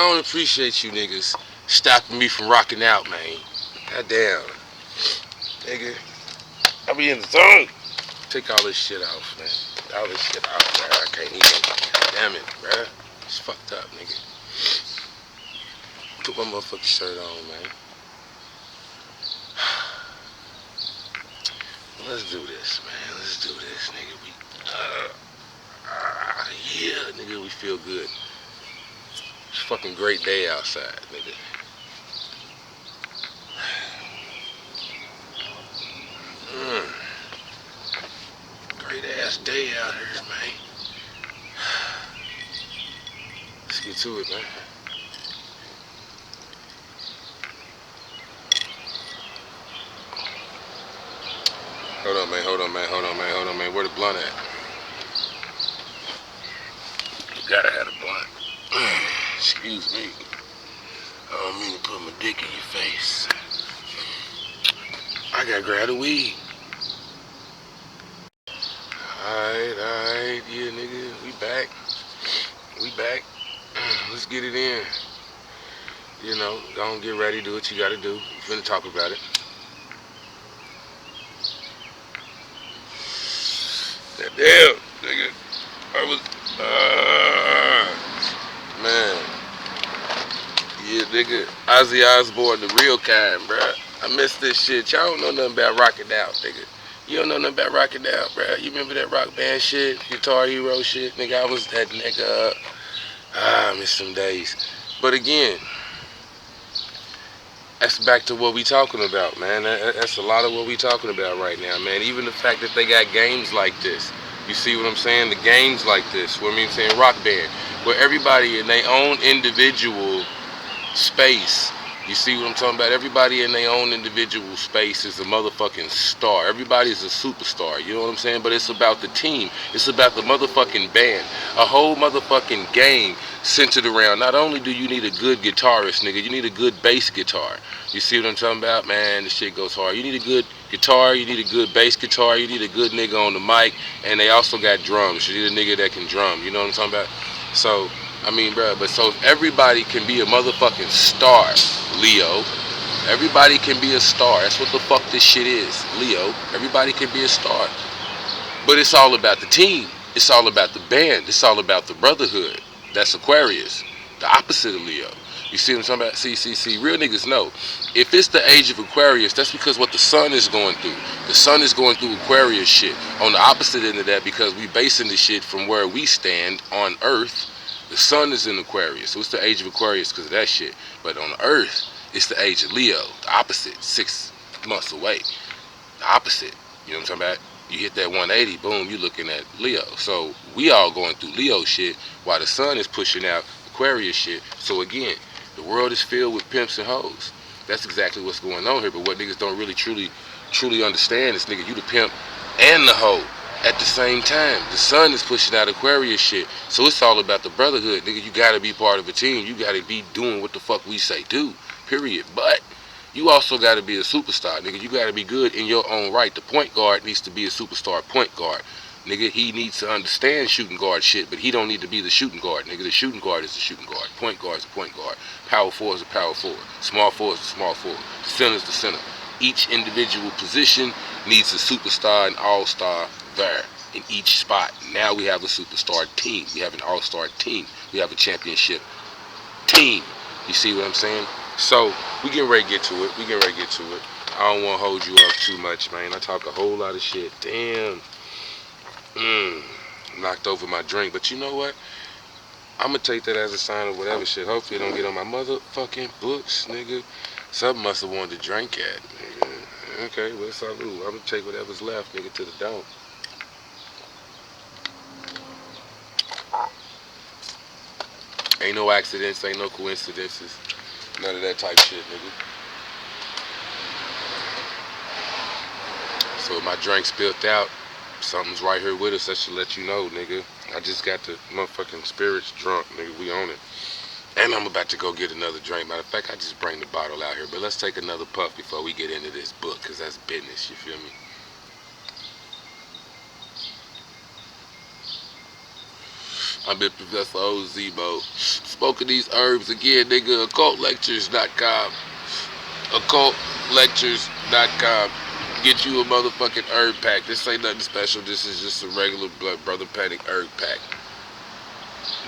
don't appreciate you niggas stopping me from rocking out, man. Goddamn, nigga. I be in the zone. Take all this shit off, man. All this shit off, bro. I can't even. Damn it, bro. It's fucked up, nigga. Put my motherfucking shirt on, man. Let's do this, man. Let's do this, nigga. Yeah, nigga, we feel good. It's a fucking great day outside, nigga. Great ass day out here, man. Let's get to it, man. Hold on, man. Where the blunt at? You gotta have a blunt. Excuse me. I don't mean to put my dick in your face. I gotta grab the weed. Alright, yeah, nigga, we back. Let's get it in. You know, go and get ready, do what you gotta do. We finna talk about it. Damn, nigga, I was, man. Yeah, nigga, Ozzy Osbourne, the real kind, bruh. I miss this shit. Y'all don't know nothing about rocking out, nigga. You don't know nothing about rocking out, bruh. You remember that rock band shit? Guitar Hero shit? Nigga, I was that nigga. I miss some days. But again, that's back to what we talking about, man. That's a lot of what we talking about right now, man. Even the fact that they got games like this. You see what I'm saying? The games like this. What I mean, saying rock band, where everybody in their own individual space. You see what I'm talking about? Everybody in their own individual space is a motherfucking star. Everybody's a superstar. You know what I'm saying? But it's about the team. It's about the motherfucking band. A whole motherfucking game centered around. Not only do you need a good guitarist, nigga, you need a good bass guitar. You see what I'm talking about? Man, this shit goes hard. You need a good guitar. You need a good bass guitar. You need a good nigga on the mic. And they also got drums. You need a nigga that can drum. You know what I'm talking about? So, I mean, bro, but so if everybody can be a motherfucking star, Leo. Everybody can be a star. That's what the fuck this shit is, Leo. Everybody can be a star. But it's all about the team. It's all about the band. It's all about the brotherhood. That's Aquarius. The opposite of Leo. You see what I'm talking about? See, real niggas know. If it's the age of Aquarius, that's because what the sun is going through. The sun is going through Aquarius shit. On the opposite end of that, because we basing the shit from where we stand on Earth, the sun is in Aquarius. So it's the age of Aquarius because of that shit. But on Earth, it's the age of Leo. The opposite, 6 months away. The opposite. You know what I'm talking about? You hit that 180, boom, you're looking at Leo. So we all going through Leo shit while the sun is pushing out Aquarius shit. So again, the world is filled with pimps and hoes. That's exactly what's going on here. But what niggas don't really truly understand is, nigga, you the pimp and the hoe at the same time. The sun is pushing out Aquarius shit. So it's all about the brotherhood, nigga. You gotta be part of a team. You gotta be doing what the fuck we say do. Period. But you also gotta be a superstar, nigga. You gotta be good in your own right. The point guard needs to be a superstar point guard. Nigga, he needs to understand shooting guard shit, but he don't need to be the shooting guard, nigga. The shooting guard is the shooting guard. Point guard is the point guard. Power forward is a power forward. Small forward is a small forward. Center is the center. Each individual position needs a superstar and all-star there in each spot. Now we have a superstar team. We have an all-star team. We have a championship team. You see what I'm saying? So we getting ready to get to it. I don't want to hold you up too much, man. I talk a whole lot of shit. Damn. Knocked over my drink. But you know what? I'm going to take that as a sign of whatever shit. Hopefully it don't get on my motherfucking books, nigga. Something must have wanted to drink at, nigga. Okay, well, it's all good. I'm going to take whatever's left, nigga, to the dome. Ain't no accidents, ain't no coincidences. None of that type shit, nigga. So if my drink spilled out, something's right here with us. That should let you know, nigga. I just got the motherfucking spirits drunk, nigga. We on it. And I'm about to go get another drink. Matter of fact, I just bring the bottle out here. But let's take another puff before we get into this book, because that's business, you feel me? I've been Professor Ozebo, smoking these herbs. Again, nigga, occultlectures.com. Occultlectures.com. Get you a motherfucking herb pack. This ain't nothing special. This is just a regular Brother Panic herb pack.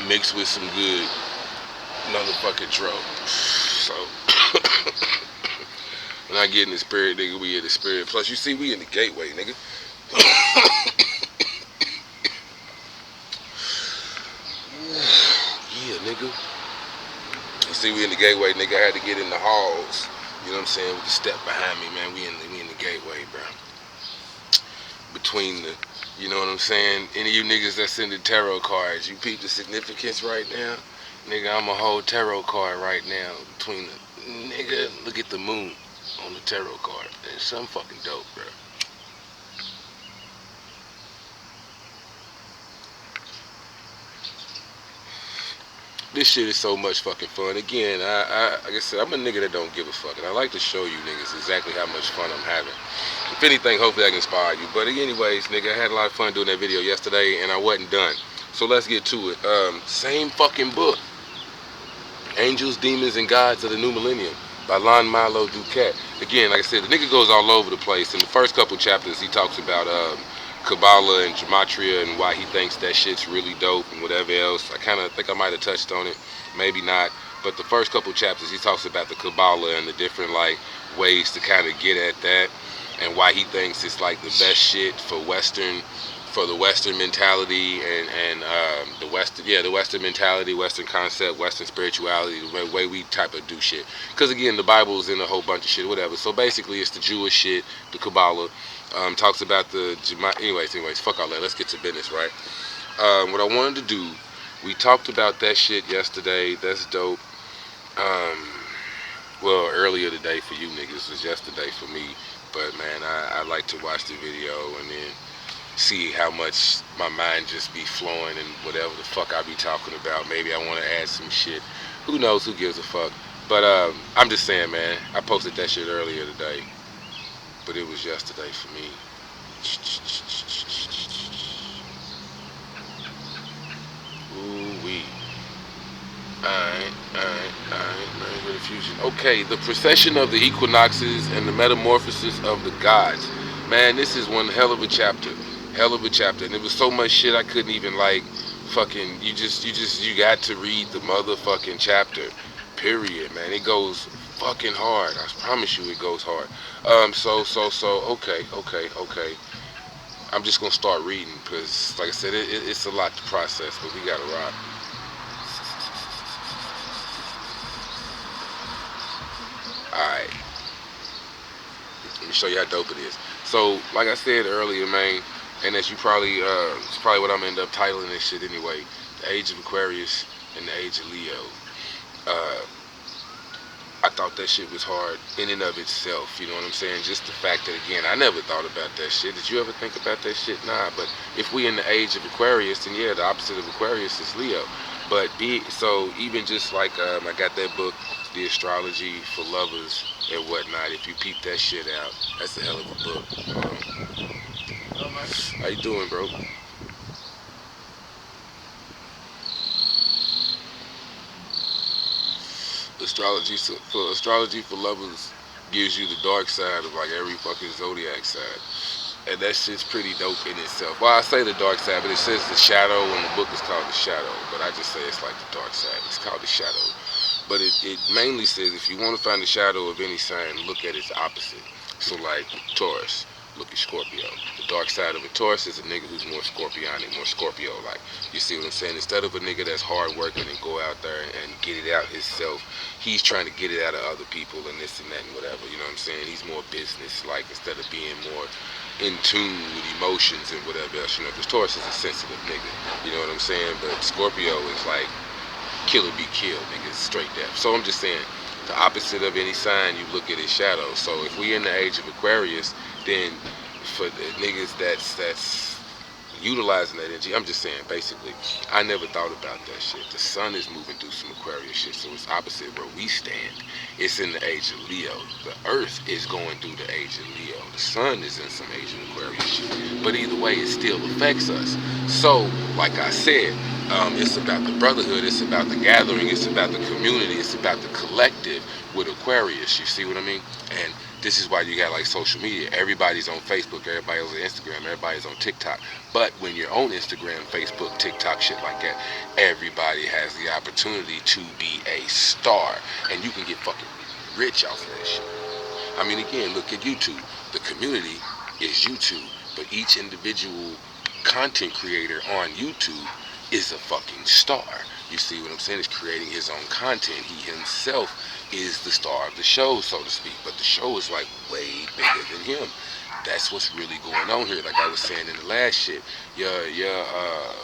Mixed with some good motherfucking dro. So, when I get in the spirit, nigga, we in the spirit. Plus, you see, we in the gateway, nigga. Yeah, nigga. You see, we in the gateway, nigga. I had to get in the halls. You know what I'm saying? With the step behind me, man. We in the gateway, bro. Between the, you know what I'm saying? Any of you niggas that's in the tarot cards, you peep the significance right now? Nigga, I'm a whole tarot card right now. Between the, nigga, look at the moon on the tarot card. It's something fucking dope, bro. This shit is so much fucking fun. Again, like I said, I'm a nigga that don't give a fuck, and I like to show you niggas exactly how much fun I'm having. If anything, hopefully I can inspire you. But anyways, nigga, I had a lot of fun doing that video yesterday, and I wasn't done. So let's get to it. Same fucking book. Angels, Demons, and Gods of the New Millennium by Milo, DuQuette. Again, like I said, the nigga goes all over the place. In the first couple chapters, he talks about Kabbalah and Gematria and why he thinks that shit's really dope and whatever else. I kind of think I might have touched on it, maybe not. But the first couple chapters, he talks about the Kabbalah and the different like ways to kind of get at that, and why he thinks it's like the best shit for the Western mentality and the Western mentality, Western concept, Western spirituality, the way we type of do shit. Because again, the Bible is in a whole bunch of shit, whatever. So basically, it's the Jewish shit, the Kabbalah. Talks about the anyways, fuck all that. Let's get to business, right? What I wanted to do, we talked about that shit yesterday. That's dope. Well, earlier today for you niggas was yesterday for me. But man, I like to watch the video and then see how much my mind just be flowing and whatever the fuck I be talking about. Maybe I want to add some shit. Who knows? Who gives a fuck? But I'm just saying, man. I posted that shit earlier today. But it was yesterday for me. Ooh-wee. Alright. Okay, the procession of the equinoxes and the metamorphosis of the gods. Man, this is one hell of a chapter. And it was so much shit I couldn't even like fucking, you got to read the motherfucking chapter. Period, man. It goes fucking hard. I promise you it goes hard. Okay. I'm just gonna start reading because, like I said, it's a lot to process, but we gotta rock. Alright. Let me show you how dope it is. So, like I said earlier, man, and as you probably, it's probably what I'm gonna end up titling this shit anyway, the Age of Aquarius and the Age of Leo. I thought that shit was hard in and of itself, you know what I'm saying? Just the fact that, again, I never thought about that shit. Did you ever think about that shit? Nah, but if we in the age of Aquarius, then yeah, the opposite of Aquarius is Leo. But so even just like, I got that book, The Astrology for Lovers and whatnot, if you peep that shit out, that's a hell of a book. How you doing, bro? Astrology for Lovers gives you the dark side of like every fucking zodiac side, and that shit's pretty dope in itself. Well, I say the dark side, but it says the shadow, and the book is called The Shadow, but I just say it's like the dark side. It's called The Shadow, but it mainly says if you want to find the shadow of any sign, look at its opposite. So like Taurus, look at Scorpio. The dark side of a Taurus is a nigga who's more scorpionic, more Scorpio-like. You see what I'm saying? Instead of a nigga that's hard working and go out there and get it out himself, he's trying to get it out of other people and this and that and whatever. You know what I'm saying? He's more business-like instead of being more in tune with emotions and whatever else. You know, because Taurus is a sensitive nigga. You know what I'm saying? But Scorpio is like kill or be killed, nigga. It's straight death. So I'm just saying, the opposite of any sign, you look at its shadow. So if we in the age of Aquarius, then for the niggas that's utilizing that energy. I'm just saying, basically, I never thought about that shit. The sun is moving through some Aquarius shit, so it's opposite where we stand. It's in the age of Leo. The earth is going through the age of Leo. The sun is in some age of Aquarius shit. But either way, it still affects us. So, like I said, it's about the brotherhood, it's about the gathering, it's about the community, it's about the collective with Aquarius. You see what I mean? And this is why you got like social media. Everybody's on Facebook, everybody's on Instagram, everybody's on TikTok. But when you're on Instagram, Facebook, TikTok, shit like that, everybody has the opportunity to be a star. And you can get fucking rich off of that shit. I mean, again, look at YouTube. The community is YouTube, but each individual content creator on YouTube is a fucking star. You see what I'm saying? He's creating his own content. He himself is the star of the show, so to speak. But the show is like way bigger than him. That's what's really going on here. Like I was saying in the last shit, your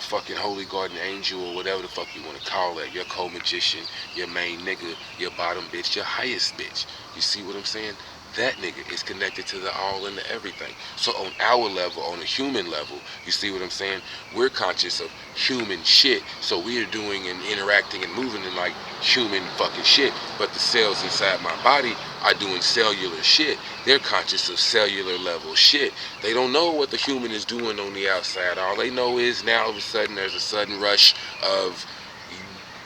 fucking holy guardian angel or whatever the fuck you want to call it, your co-magician, your main nigga, your bottom bitch, your highest bitch. You see what I'm saying? That nigga is connected to the all and the everything. So on our level, on a human level, you see what I'm saying? We're conscious of human shit. So we are doing and interacting and moving in like human fucking shit. But the cells inside my body are doing cellular shit. They're conscious of cellular level shit. They don't know what the human is doing on the outside. All they know is now all of a sudden there's a sudden rush of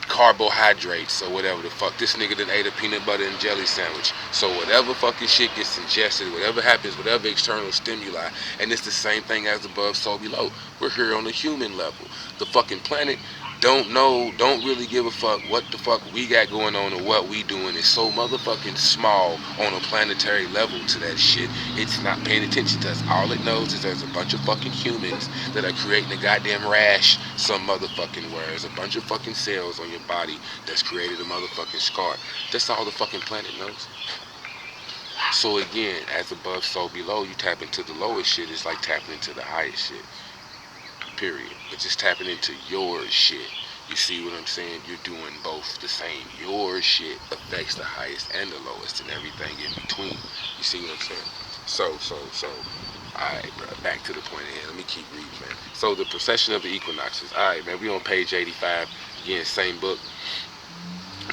carbohydrates or whatever the fuck. This nigga done ate a peanut butter and jelly sandwich. So whatever fucking shit gets ingested, whatever happens, whatever external stimuli, and it's the same thing as above, so below. We're here on a human level. The fucking planet don't really give a fuck what the fuck we got going on or what we doing. Is so motherfucking small on a planetary level to that shit. It's not paying attention to us. All it knows is there's a bunch of fucking humans that are creating a goddamn rash some motherfucking where. There's a bunch of fucking cells on your body that's created a motherfucking scar. That's all the fucking planet knows. So again, as above, so below, you tap into the lowest shit. It's like tapping into the highest shit. Period. But just tapping into your shit. You see what I'm saying? You're doing both the same. Your shit affects the highest and the lowest and everything in between. You see what I'm saying? So. Alright, bro. Back to the point ahead. Let me keep reading, man. So the procession of the equinoxes. Alright, man. We on page 85. Again, same book.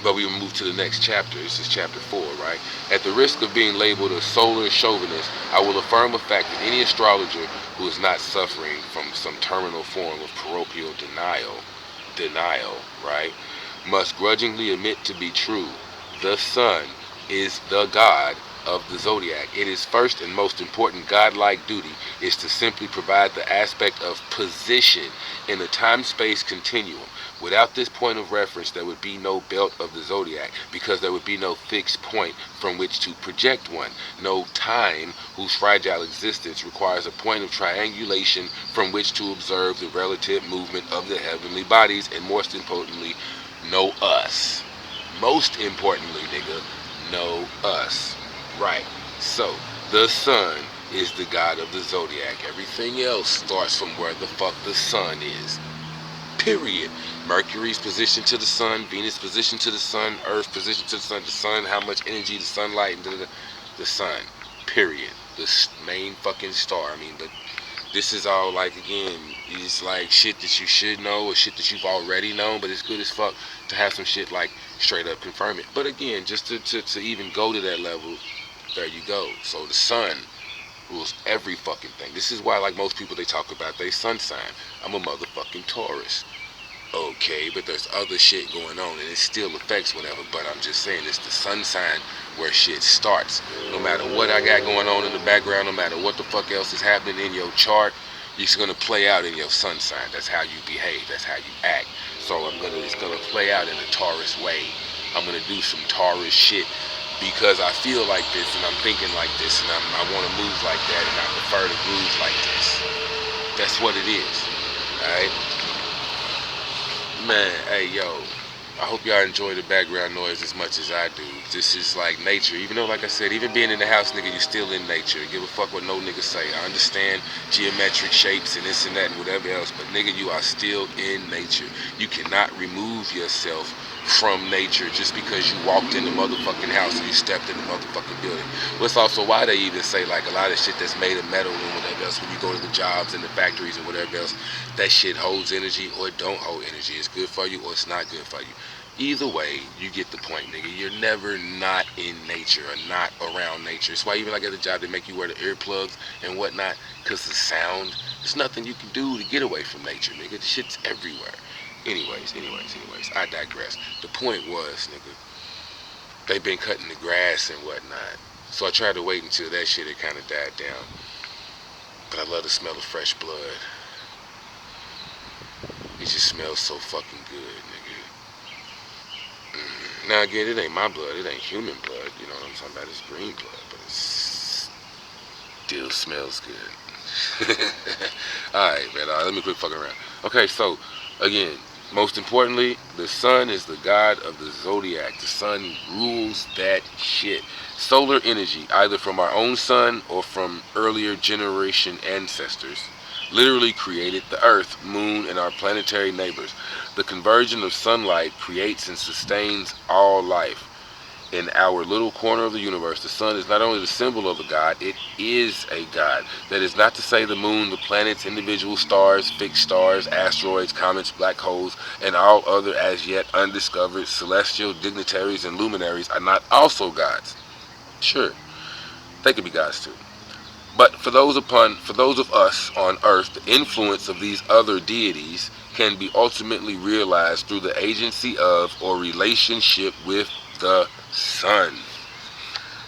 But we will move to the next chapter. This is chapter 4, right? At the risk of being labeled a solar chauvinist, I will affirm a fact that any astrologer who is not suffering from some terminal form of parochial denial, right, must grudgingly admit to be true. The sun is the god of the zodiac. It is first and most important godlike duty is to simply provide the aspect of position in the time-space continuum. Without this point of reference, there would be no belt of the zodiac, because there would be no fixed point from which to project one. No time, whose fragile existence requires a point of triangulation from which to observe the relative movement of the heavenly bodies, and most importantly, no us. Most importantly, nigga, no us. Right. So, the sun is the god of the zodiac. Everything else starts from where the fuck the sun is. Period. Mercury's position to the sun, Venus position to the sun, Earth position to the sun, how much energy the sunlight, and the sun. Period. The main fucking star. I mean, this is all like, again, it's like shit that you should know or shit that you've already known, but it's good as fuck to have some shit like straight up confirm it. But again, just to even go to that level, there you go. So the sun rules every fucking thing. This is why, like most people, they talk about their sun sign. I'm a motherfucking Taurus. Okay, but there's other shit going on, and it still affects whatever. But I'm just saying, it's the sun sign where shit starts. No matter what I got going on in the background, no matter what the fuck else is happening in your chart, it's gonna play out in your sun sign. That's how you behave. That's how you act. So it's gonna play out in a Taurus way. I'm gonna do some Taurus shit because I feel like this, and I'm thinking like this, and I want to move like that, and I prefer to groove like this. That's what it is. All right. Man, hey, yo, I hope y'all enjoy the background noise as much as I do. This is like nature. Even though, like I said, even being in the house, nigga, you're still in nature. Give a fuck what no nigga say. I understand geometric shapes and this and that and whatever else, but nigga, you are still in nature. You cannot remove yourself from nature just because you walked in the motherfucking house or you stepped in the motherfucking building. Well, it's also why they even say like a lot of shit that's made of metal and whatever else, when you go to the jobs and the factories and whatever else, that shit holds energy or it don't hold energy. It's good for you or it's not good for you. Either way, you get the point, nigga. You're never not in nature or not around nature. It's why even like at the job they make you wear the earplugs and whatnot, because the sound, there's nothing you can do to get away from nature, nigga. The shit's everywhere. Anyways, I digress. The point was, nigga, they've been cutting the grass and whatnot. So I tried to wait until that shit had kind of died down. But I love the smell of fresh blood. It just smells so fucking good, nigga. Now again, it ain't my blood. It ain't human blood. You know what I'm talking about? It's green blood, but it still smells good. Alright, man. Let me quit fucking around. Okay, so, again, most importantly, the sun is the god of the zodiac. The sun rules that shit. Solar energy, either from our own sun or from earlier generation ancestors, literally created the earth, moon, and our planetary neighbors. The conversion of sunlight creates and sustains all life. In our little corner of the universe, the sun is not only the symbol of a god, it is a god. That is not to say the moon, the planets, individual stars, fixed stars, asteroids, comets, black holes, and all other as yet undiscovered celestial dignitaries and luminaries are not also gods. Sure, they could be gods too. But for those of us on earth, the influence of these other deities can be ultimately realized through the agency of or relationship with the sun.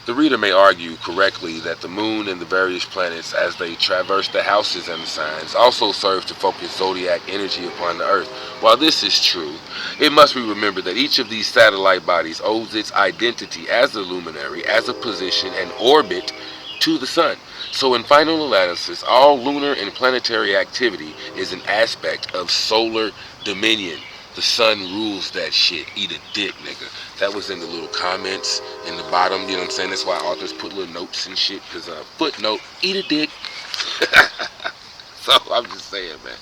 The reader may argue correctly that the moon and the various planets, as they traverse the houses and the signs, also serve to focus zodiac energy upon the earth. While this is true, it must be remembered that each of these satellite bodies owes its identity as a luminary, as a position and orbit to the sun. So in final analysis, all lunar and planetary activity is an aspect of solar dominion. The sun rules that shit. Eat a dick, nigga. That was in the little comments in the bottom. You know what I'm saying? That's why authors put little notes and shit. Because footnote, eat a dick. So I'm just saying, man.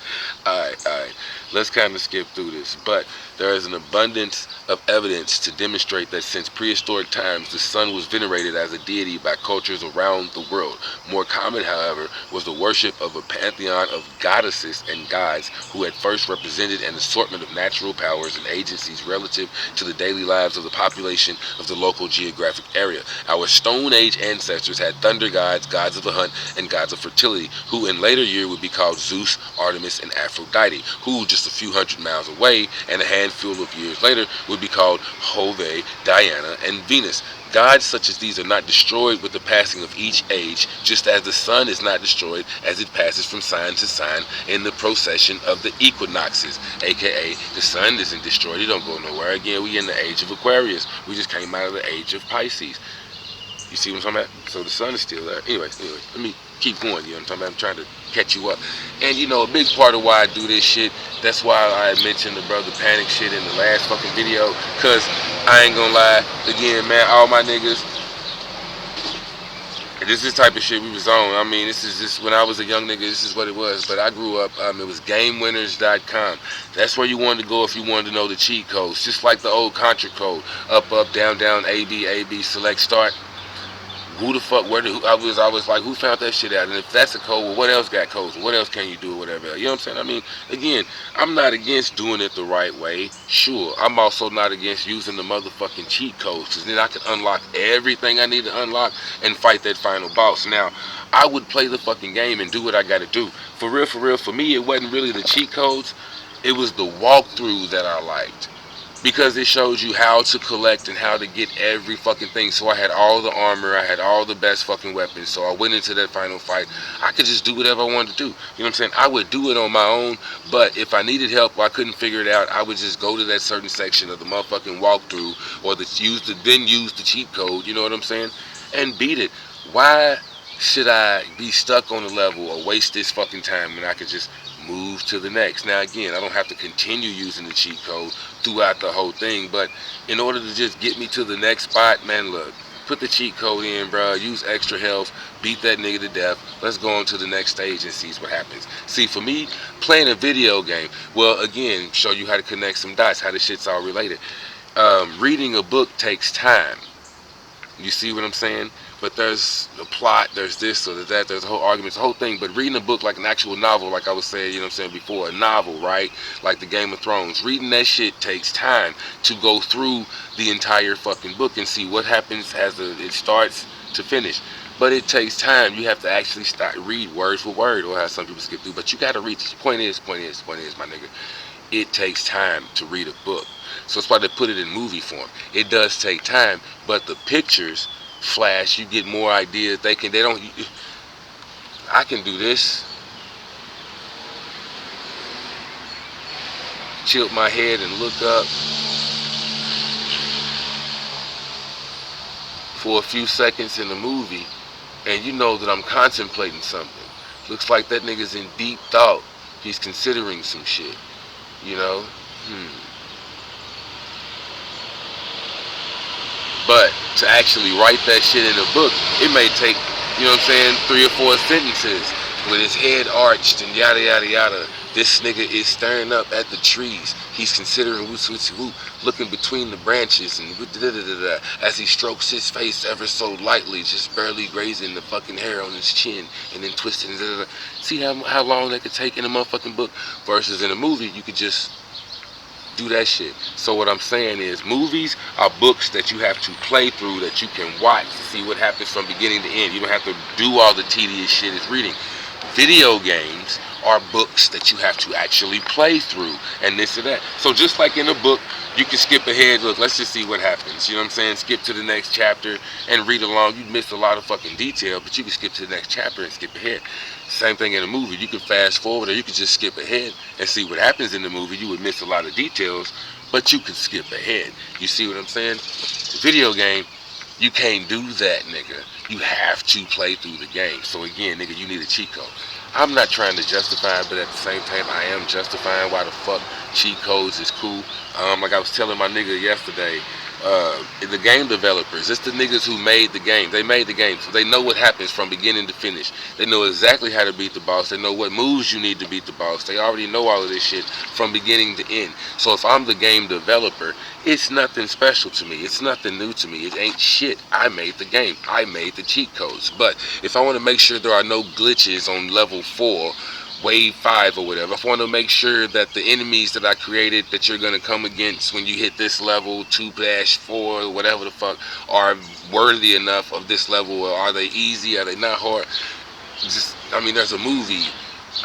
Alright. Let's kind of skip through this. But there is an abundance of evidence to demonstrate that since prehistoric times, the sun was venerated as a deity by cultures around the world. More common, however, was the worship of a pantheon of goddesses and gods who at first represented an assortment of natural powers and agencies relative to the daily lives of the population of the local geographic area. Our Stone Age ancestors had thunder gods, gods of the hunt, and gods of fertility, who in later years would be called Zeus, Artemis, and Aphrodite, who just a few hundred miles away and a handful of years later would be called Jove, Diana, and Venus. Gods such as these are not destroyed with the passing of each age, just as the sun is not destroyed as it passes from sign to sign in the procession of the equinoxes, aka the sun isn't destroyed, it don't go nowhere. Again, we in the age of Aquarius. We just came out of the age of Pisces. You see what I'm talking about? So the sun is still there. Anyways, let me keep going, you know what I'm talking about? I'm trying to catch you up. And you know, a big part of why I do this shit, that's why I mentioned the Brother Panic shit in the last fucking video, cause I ain't gonna lie, again, man, all my niggas, this is the type of shit we was on. I mean, this is just, when I was a young nigga, this is what it was. But I grew up, it was GameWinners.com. That's where you wanted to go if you wanted to know the cheat codes. Just like the old Contra code. Up, down, A, B, select, start. Who the fuck, I was like, who found that shit out? And if that's a code, well, what else got codes? And what else can you do, or whatever? You know what I'm saying? I mean, again, I'm not against doing it the right way. Sure, I'm also not against using the motherfucking cheat codes, because then I can unlock everything I need to unlock and fight that final boss. Now, I would play the fucking game and do what I gotta do. For real, for me, it wasn't really the cheat codes. It was the walkthrough that I liked. Because it shows you how to collect and how to get every fucking thing. So I had all the armor, I had all the best fucking weapons. So I went into that final fight. I could just do whatever I wanted to do. You know what I'm saying? I would do it on my own, but if I needed help or I couldn't figure it out, I would just go to that certain section of the motherfucking walkthrough or then use the cheat code, you know what I'm saying? And beat it. Why should I be stuck on the level or waste this fucking time when I could just move to the next? Now again, I don't have to continue using the cheat code throughout the whole thing, but in order to just get me to the next spot, man, look, put the cheat code in, bro, use extra health, beat that nigga to death, let's go on to the next stage and see what happens. See, for me, playing a video game, well, again, show you how to connect some dots, how the shit's all related. Reading a book takes time. You see what I'm saying? But there's the plot, there's this or that, there's a whole argument, the whole thing. But reading a book like an actual novel, like I was saying, you know what I'm saying before, a novel, right? Like the Game of Thrones. Reading that shit takes time to go through the entire fucking book and see what happens as it starts to finish. But it takes time. You have to actually read word for word, or how some people skip through. But you got to read. Point is, my nigga, it takes time to read a book. So that's why they put it in movie form. It does take time, but the pictures flash. You get more ideas. They don't. I can do this. Tilt my head and look up for a few seconds in the movie, and you know that I'm contemplating something. Looks like that nigga's in deep thought. He's considering some shit. You know? But to actually write that shit in a book, it may take, you know what I'm saying, 3 or 4 sentences with his head arched and yada yada yada. This nigga is staring up at the trees. He's considering woo, looking between the branches and as he strokes his face ever so lightly, just barely grazing the fucking hair on his chin and then twisting. See how long that could take in a motherfucking book versus in a movie. You could just do that shit. So what I'm saying is, movies are books that you have to play through, that you can watch to see what happens from beginning to end. You don't have to do all the tedious shit as reading. Video games are books that you have to actually play through and this or that. So just like in a book, you can skip ahead. Look, let's just see what happens. You know what I'm saying? Skip to the next chapter and read along. You miss a lot of fucking detail, but you can skip to the next chapter and skip ahead. Same thing in a movie. You can fast forward or you can just skip ahead and see what happens in the movie. You would miss a lot of details, but you can skip ahead. You see what I'm saying? Video game, you can't do that, nigga. You have to play through the game. So again, nigga, you need a cheat code. I'm not trying to justify it, but at the same time, I am justifying why the fuck cheat codes is cool. Like I was telling my nigga yesterday, the game developers, it's the niggas who made the game. They made the game, so they know what happens from beginning to finish. They know exactly how to beat the boss. They know what moves you need to beat the boss. They already know all of this shit from beginning to end. So if I'm the game developer, it's nothing special to me. It's nothing new to me. It ain't shit. I made the game. I made the cheat codes. But if I want to make sure there are no glitches on level 4, wave 5 or whatever, if I want to make sure that the enemies that I created that you're going to come against when you hit this level 2-4, whatever the fuck, are worthy enough of this level, or are they easy, are they not hard? Just, I mean, there's a movie.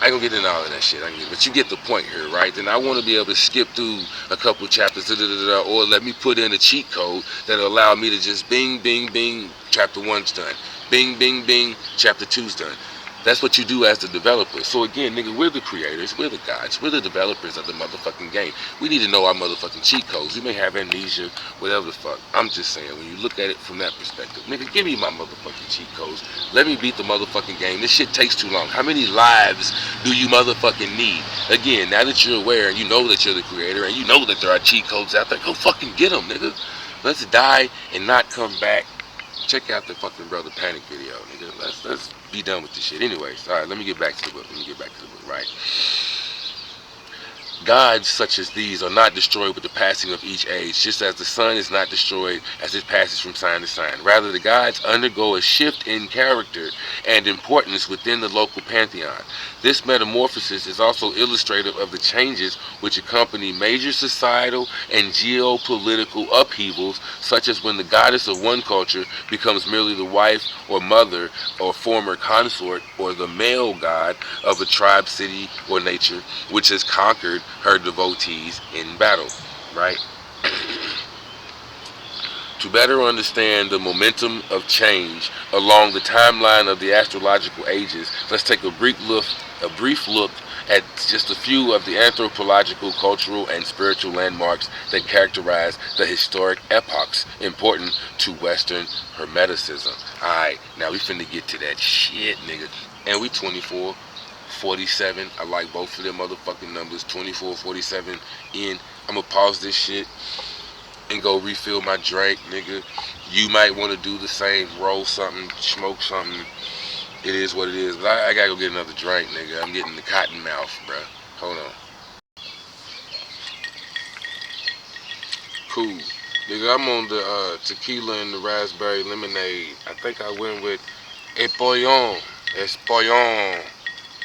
I ain't gonna get into all of that shit, but you get the point here, right? Then I want to be able to skip through a couple chapters, or let me put in a cheat code that'll allow me to just bing, bing, bing, chapter 1's done. Bing, bing, bing, chapter 2's done. That's what you do as the developer. So again, nigga, we're the creators, we're the gods, we're the developers of the motherfucking game. We need to know our motherfucking cheat codes. We may have amnesia, whatever the fuck. I'm just saying, when you look at it from that perspective, nigga, give me my motherfucking cheat codes. Let me beat the motherfucking game. This shit takes too long. How many lives do you motherfucking need? Again, now that you're aware and you know that you're the creator and you know that there are cheat codes out there, go fucking get them, nigga. Let's die and not come back. Check out the fucking Brother Panic video, nigga. Let's be done with this shit. Anyways, alright, let me get back to the book. Right. Gods such as these are not destroyed with the passing of each age, just as the sun is not destroyed as it passes from sign to sign. Rather, the gods undergo a shift in character and importance within the local pantheon. This metamorphosis is also illustrative of the changes which accompany major societal and geopolitical upheavals, such as when the goddess of one culture becomes merely the wife or mother or former consort, or the male god of a tribe, city, or nature, which has conquered her devotees in battle, right? To better understand the momentum of change along the timeline of the astrological ages, let's take a brief look at just a few of the anthropological, cultural, and spiritual landmarks that characterize the historic epochs important to Western Hermeticism. Alright, now we finna get to that shit, nigga. And we 24. 47. I like both of them motherfucking numbers. 24, 47 in. I'm gonna pause this shit and go refill my drink, nigga. You might want to do the same. Roll something, smoke something. It is what it is. But I gotta go get another drink, nigga. I'm getting the cotton mouth, bruh. Hold on. Cool. Nigga, I'm on the tequila and the raspberry lemonade. I think I went with Epollon. Espollon.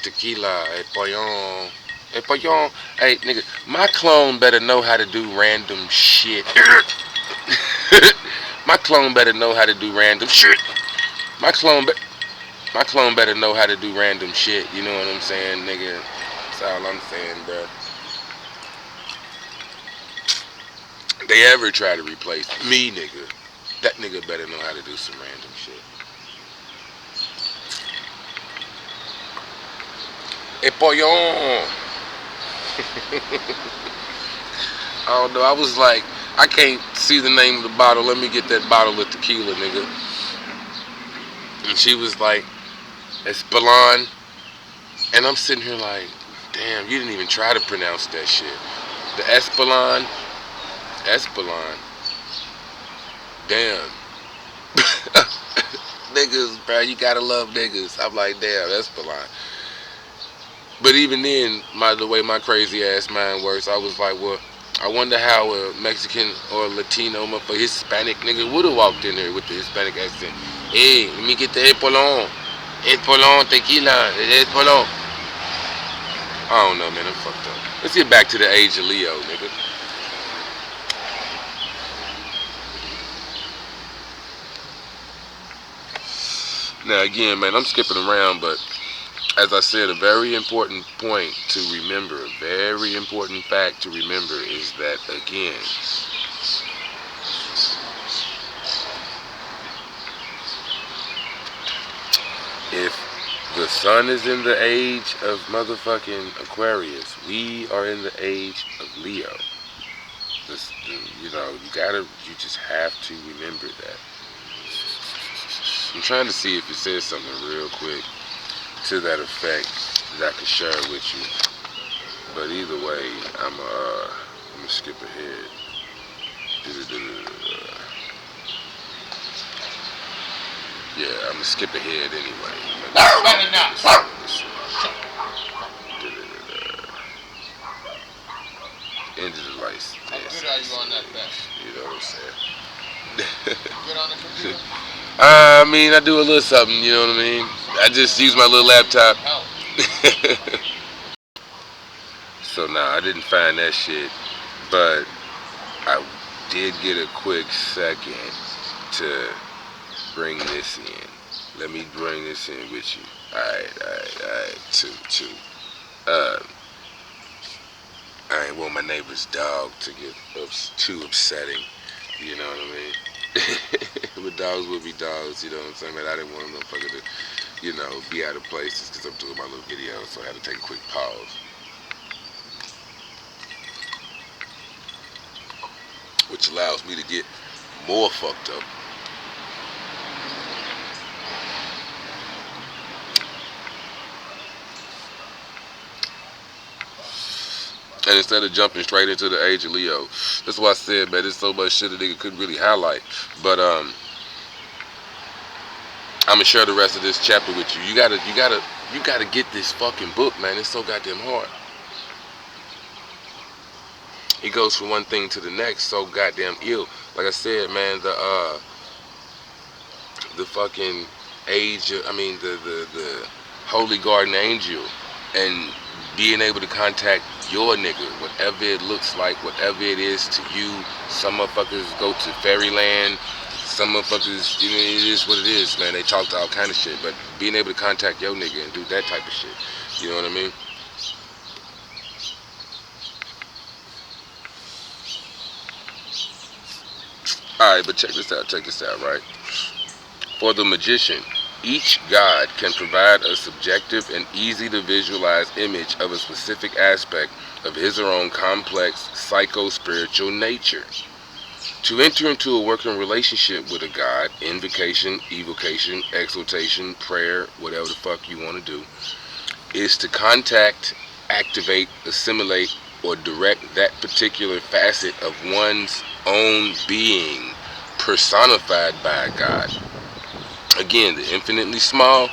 Tequila. Epollon. Epollon. Hey, nigga, my clone better know how to do random shit. My clone better know how to do random shit. My clone, my clone better know how to do random shit. You know what I'm saying, nigga? That's all I'm saying, bro. They ever try to replace me, nigga, that nigga better know how to do some random shit. Epollon. I don't know. I was like, I can't see the name of the bottle. Let me get that bottle of tequila, nigga. And she was like, Espolon. And I'm sitting here like, damn, you didn't even try to pronounce that shit. The Espolon. Espolon. Damn. Niggas, bro, you gotta love niggas. I'm like, damn, Espolon. But even then, the way my crazy ass mind works, I was like, well, I wonder how a Mexican or Latino, or Hispanic nigga would have walked in there with the Hispanic accent. Hey, let me get the Espolon. Espolon, tequila, Espolon. I don't know, man, I'm fucked up. Let's get back to the age of Leo, nigga. Now, again, man, I'm skipping around, but as I said, a very important point to remember, a very important fact to remember is that, again, if the sun is in the age of motherfucking Aquarius, we are in the age of Leo. You know, you just have to remember that. I'm trying to see if it says something real quick to that effect that I can share with you. But either way, I'm gonna skip ahead. Yeah, I'm gonna skip ahead anyway. Better not. End of the lights. How good are you on that bet? You know what I'm saying? Good on the computer? I mean, I do a little something, you know what I mean? I just use my little laptop. Help. So, nah, I didn't find that shit. But I did get a quick second to bring this in. Let me bring this in with you. Alright. Two. I ain't want my neighbor's dog to get too upsetting. You know what I mean? But dogs would be dogs, you know what I'm saying? Man, I didn't want a motherfucker to, you know, be out of place just because I'm doing my little video, so I had to take a quick pause. Which allows me to get more fucked up. And instead of jumping straight into the age of Leo, that's why I said, man, there's so much shit a nigga couldn't really highlight. But I'm gonna share the rest of this chapter with you. You gotta get this fucking book, man. It's so goddamn hard. It goes from one thing to the next, so goddamn ill. Like I said, man, the fucking age, the holy garden angel, and being able to contact your nigga, whatever it looks like, whatever it is to you. Some motherfuckers go to fairyland, some motherfuckers, you know, it is what it is, man. They talk to all kind of shit, but being able to contact your nigga and do that type of shit, you know what I mean? Alright, but check this out, right? For the magician, each god can provide a subjective and easy to visualize image of a specific aspect of his or own complex psycho-spiritual nature. To enter into a working relationship with a god, invocation, evocation, exaltation, prayer, whatever the fuck you want to do, is to contact, activate, assimilate, or direct that particular facet of one's own being personified by a god. Again, the infinitely small,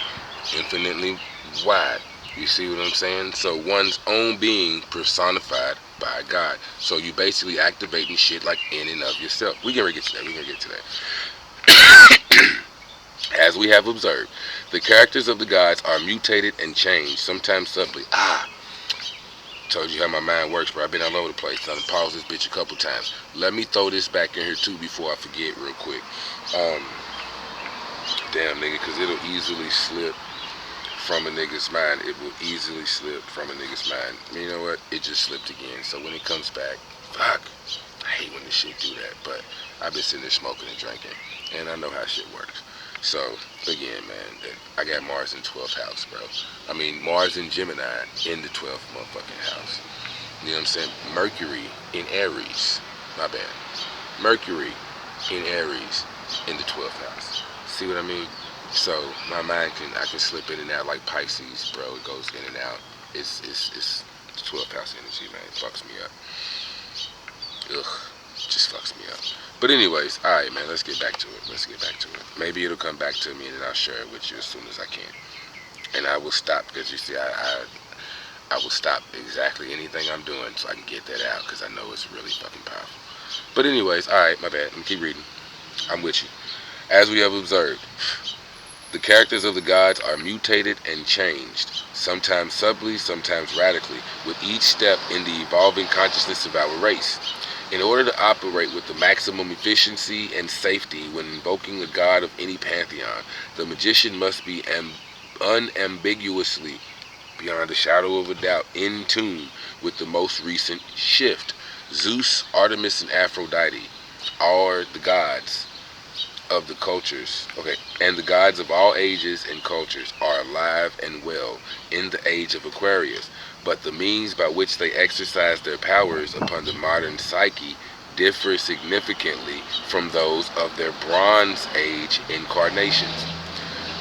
infinitely wide. You see what I'm saying? So one's own being personified by God. So you basically activating shit like in and of yourself. We gonna get to that. We gonna get to that. As we have observed, the characters of the gods are mutated and changed, sometimes subtly. Told you how my mind works, bro. I've been all over the place. I done paused this bitch a couple times. Let me throw this back in here too before I forget real quick. Damn, nigga, because it'll easily slip from a nigga's mind. It will easily slip from a nigga's mind. You know what? It just slipped again. So when it comes back, fuck. I hate when this shit do that. But I've been sitting there smoking and drinking, and I know how shit works. So, again, man, I got Mars in 12th house, bro. I mean, Mars in Gemini in the 12th motherfucking house. You know what I'm saying? Mercury in Aries. My bad. Mercury in Aries in the 12th house. See what I mean? So, my mind I can slip in and out like Pisces, bro. It goes in and out. It's 12th house energy, man. It fucks me up. Ugh. Just fucks me up. But anyways, alright, man, let's get back to it. Maybe it'll come back to me and then I'll share it with you as soon as I can. And I will stop, because you see, I will stop exactly anything I'm doing so I can get that out, because I know it's really fucking powerful. But anyways, alright, my bad. Let me keep reading. I'm with you. As we have observed, the characters of the gods are mutated and changed, sometimes subtly, sometimes radically, with each step in the evolving consciousness of our race. In order to operate with the maximum efficiency and safety when invoking a god of any pantheon, the magician must be unambiguously, beyond a shadow of a doubt, in tune with the most recent shift. Zeus, Artemis, and Aphrodite are the gods of the cultures, and the gods of all ages and cultures are alive and well in the age of Aquarius. But the means by which they exercise their powers upon the modern psyche differ significantly from those of their Bronze Age incarnations.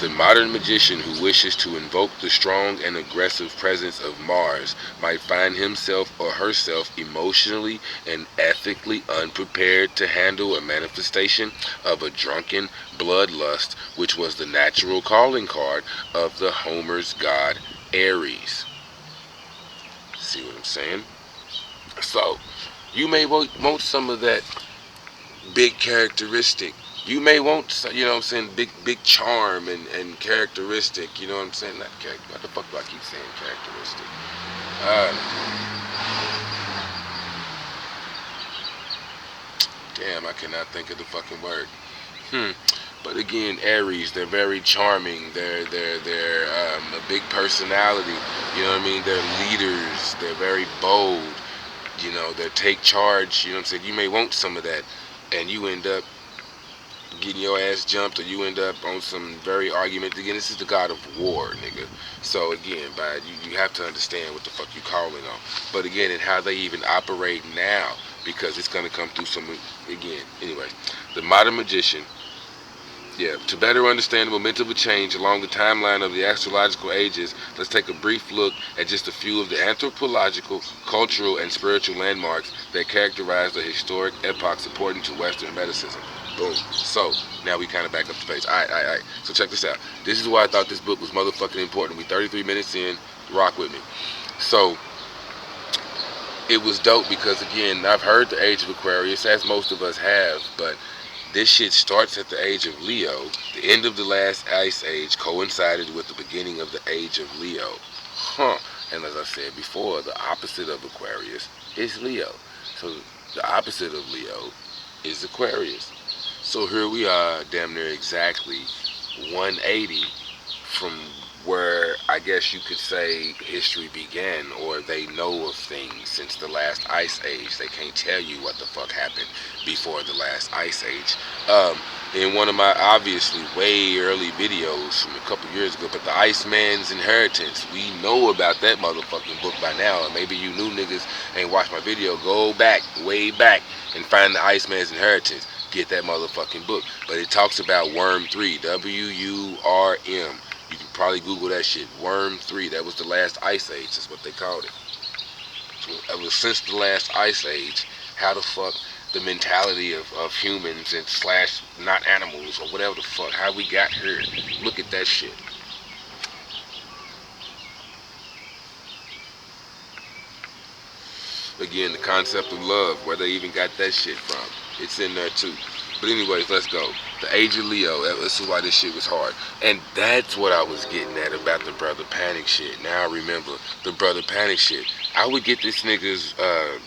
The modern magician who wishes to invoke the strong and aggressive presence of Mars might find himself or herself emotionally and ethically unprepared to handle a manifestation of a drunken bloodlust, which was the natural calling card of the Homer's god Ares. See what I'm saying? So, you may want some of that big characteristic. You may want, you know what I'm saying, big charm and characteristic. You know what I'm saying? Not character. What the fuck do I keep saying characteristic? Damn, I cannot think of the fucking word. But again, Aries, they're very charming. They're a big personality. You know what I mean? They're leaders. They're very bold. You know, they take charge. You know what I'm saying? You may want some of that, and you end up getting your ass jumped, or you end up on some very argument. Again, this is the god of war, nigga. So again, you have to understand what the fuck you calling on. But again, and how they even operate now, because it's gonna come through some. Again, anyway, the modern magician. Yeah, to better understand the momentum of change along the timeline of the astrological ages, let's take a brief look at just a few of the anthropological, cultural, and spiritual landmarks that characterize the historic epochs important to Western medicine. Boom. So, now we kind of back up the page. Alright. So check this out. This is why I thought this book was motherfucking important. We 33 minutes in. Rock with me. So, it was dope because, again, I've heard the age of Aquarius, as most of us have, but this shit starts at the age of Leo. The end of the last ice age coincided with the beginning of the age of Leo. And as I said before, the opposite of Aquarius is Leo. So the opposite of Leo is Aquarius. So here we are, damn near exactly 180 from where I guess you could say history began, or they know of things since the last ice age. They can't tell you what the fuck happened before the last ice age. In one of my obviously way early videos from a couple years ago, but the Iceman's Inheritance, we know about that motherfucking book by now. And maybe you new niggas ain't watched my video. Go back, way back, and find the Iceman's Inheritance. Get that motherfucking book. But it talks about Worm 3, W-U-R-M. You can probably Google that shit. Worm 3. That was the last ice age. That's what they called it. So ever since the last ice age, how the fuck the mentality of humans and slash not animals or whatever the fuck, how we got here. Look at that shit. Again, the concept of love, where they even got that shit from. It's in there too. But anyways, let's go. The age of Leo, this is why this shit was hard. And that's what I was getting at about the Brother Panic shit. Now I remember the Brother Panic shit. I would get this nigga's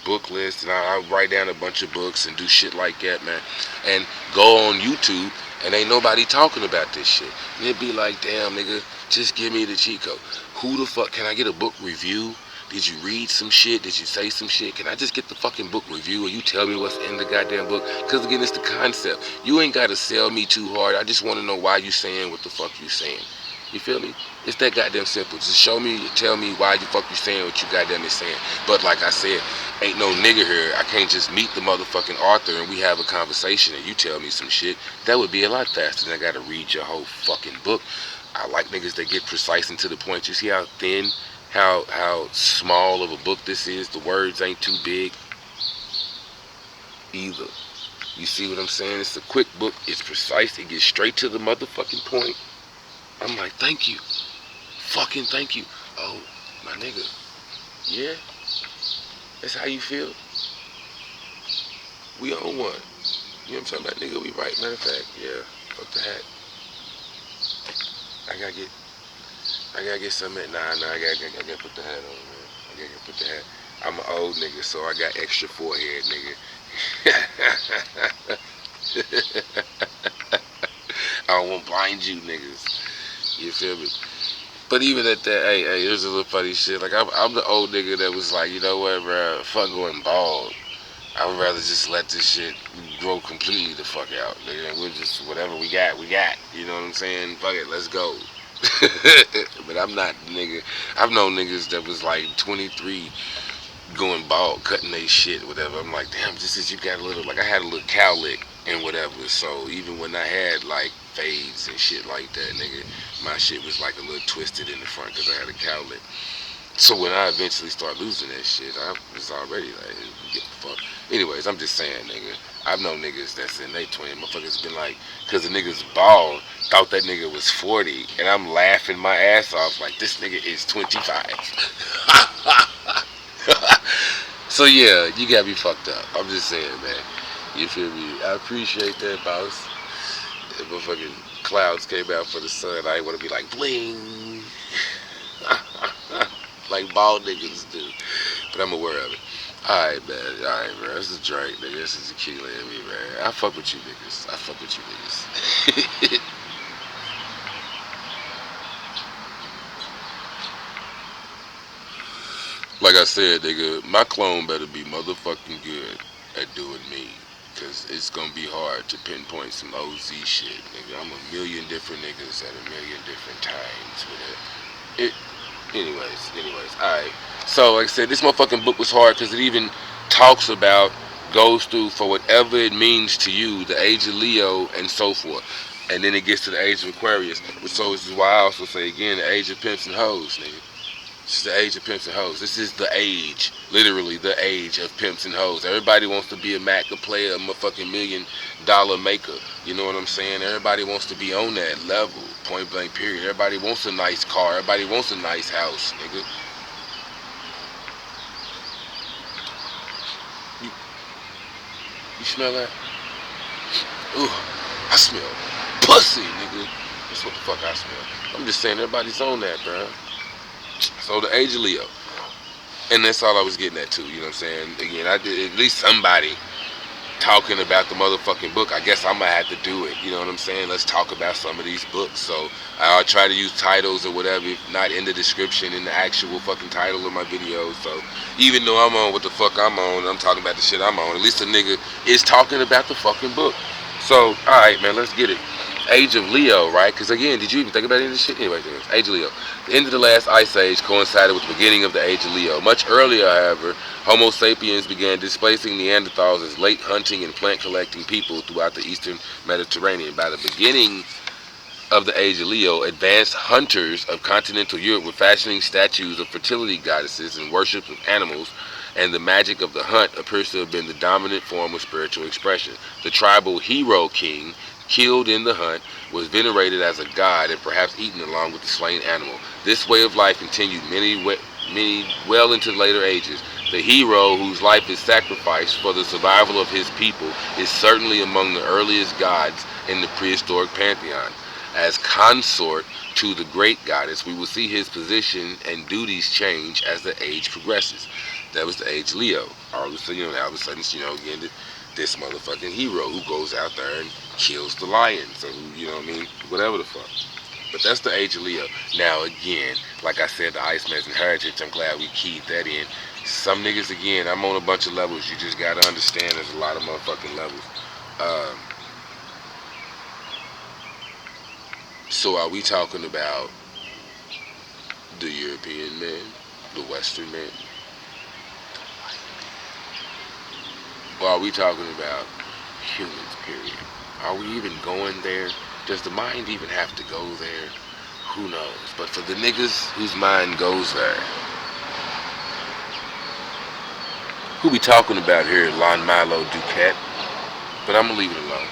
book list, and I would write down a bunch of books and do shit like that, man. And go on YouTube, and ain't nobody talking about this shit. And it'd be like, damn, nigga, just give me the cheat code. Who the fuck, can I get a book review? Did you read some shit? Did you say some shit? Can I just get the fucking book review or you tell me what's in the goddamn book? Because again, it's the concept. You ain't got to sell me too hard. I just want to know why you saying what the fuck you saying. You feel me? It's that goddamn simple. Just show me, tell me why the fuck you saying what you goddamn is saying. But like I said, ain't no nigga here. I can't just meet the motherfucking author and we have a conversation and you tell me some shit. That would be a lot faster than I got to read your whole fucking book. I like niggas that get precise and to the point. You see how thin, how small of a book this is? The words ain't too big either. You see what I'm saying? It's a quick book. It's precise. It gets straight to the motherfucking point. I'm like, thank you. Fucking thank you. Oh, my nigga. Yeah? That's how you feel? We on one. You know what I'm talking about? Nigga, we right. Matter of fact, yeah. Fuck the hat. I gotta get something. Nah, I gotta put the hat on, man. I gotta put the hat. I'm an old nigga, so I got extra forehead, nigga. I don't want to blind you, niggas. You feel me? But even at that, hey, here's a little funny shit. Like, I'm the old nigga that was like, you know what, bro, fuck going bald. I would rather just let this shit grow completely the fuck out, nigga. We'll just, whatever we got, we got. You know what I'm saying? Fuck it, let's go. But I'm not nigga. I've known niggas that was like 23 going bald, cutting they shit, whatever. I'm like, damn, just as you got a little, like I had a little cowlick and whatever. So even when I had like fades and shit like that, nigga, my shit was like a little twisted in the front because I had a cowlick. So when I eventually start losing that shit, I was already like, get the fuck. Anyways, I'm just saying, nigga. I've known niggas that's in their 20s. Motherfuckers been like, because the nigga's bald, thought that nigga was 40, and I'm laughing my ass off like, this nigga is 25. So yeah, you got me fucked up. I'm just saying, man. You feel me? I appreciate that, boss. If motherfucking clouds came out for the sun, I ain't want to be like, bling. Like bald niggas do. But I'm aware of it. Alright, man. Alright, bro. This is a drink, nigga. This is tequila in me, man. I fuck with you niggas. I fuck with you niggas. Like I said, nigga, my clone better be motherfucking good at doing me. Because it's going to be hard to pinpoint some OZ shit, nigga. I'm a million different niggas at a million different times with it. Anyways, alright. So, like I said, this motherfucking book was hard because it even talks about, goes through for whatever it means to you, the age of Leo and so forth. And then it gets to the age of Aquarius. So this is why I also say again, the age of pimps and hoes, nigga. This is the age of pimps and hoes. This is the age, literally the age of pimps and hoes. Everybody wants to be a Mac, a player, a motherfucking $1 million maker. You know what I'm saying? Everybody wants to be on that level, point blank period. Everybody wants a nice car. Everybody wants a nice house, nigga. You smell that? Ooh, I smell pussy, nigga. That's what the fuck I smell. I'm just saying everybody's on that, bro. So the age of Leo. And that's all I was getting at too, you know what I'm saying? Again, I did at least somebody talking about the motherfucking book. I guess I'm gonna have to do it, you know what I'm saying? Let's talk about some of these books. So I'll try to use titles or whatever, if not in the description, in the actual fucking title of my videos. So even though I'm on what the fuck I'm on, I'm talking about the shit I'm on, at least a nigga is talking about the fucking book. So, alright, man, let's get it. Age of Leo, right? Because again, did you even think about any of this shit? Anyway, age of Leo. The end of the last ice age coincided with the beginning of the age of Leo. Much earlier, however, Homo sapiens began displacing Neanderthals as late hunting and plant collecting people throughout the eastern Mediterranean. By the beginning of the age of Leo, advanced hunters of continental Europe were fashioning statues of fertility goddesses and worship of animals, and the magic of the hunt appears to have been the dominant form of spiritual expression. The tribal hero king, killed in the hunt, was venerated as a god and perhaps eaten along with the slain animal. This way of life continued many well into later ages. The hero whose life is sacrificed for the survival of his people is certainly among the earliest gods in the prehistoric pantheon. As consort to the great goddess, we will see his position and duties change as the age progresses. That was the age Leo. All of a sudden, again, this motherfucking hero who goes out there and kills the lions, or whatever the fuck. But that's the age of Leo. Now, again, like I said, the Iceman's inheritance, I'm glad we keyed that in. Some niggas, again, I'm on a bunch of levels. You just gotta understand there's a lot of motherfucking levels. So are we talking about the European man, the Western man? Or are we talking about humans, period? Are we even going there? Does the mind even have to go there? Who knows? But for the niggas whose mind goes there, who we talking about here, Milo, DuQuette? But I'm gonna leave it alone,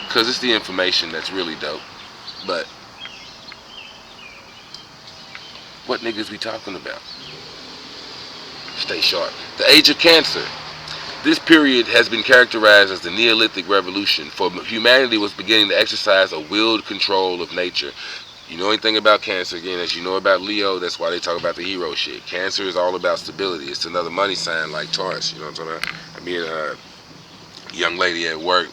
because it's the information that's really dope. But what niggas we talking about? Stay sharp. The age of Cancer. This period has been characterized as the Neolithic Revolution, for humanity was beginning to exercise a willed control of nature. You know anything about Cancer, again, as you know about Leo, that's why they talk about the hero shit. Cancer is all about stability. It's another money sign like Taurus, you know what I'm talking about? I mean, a young lady at work,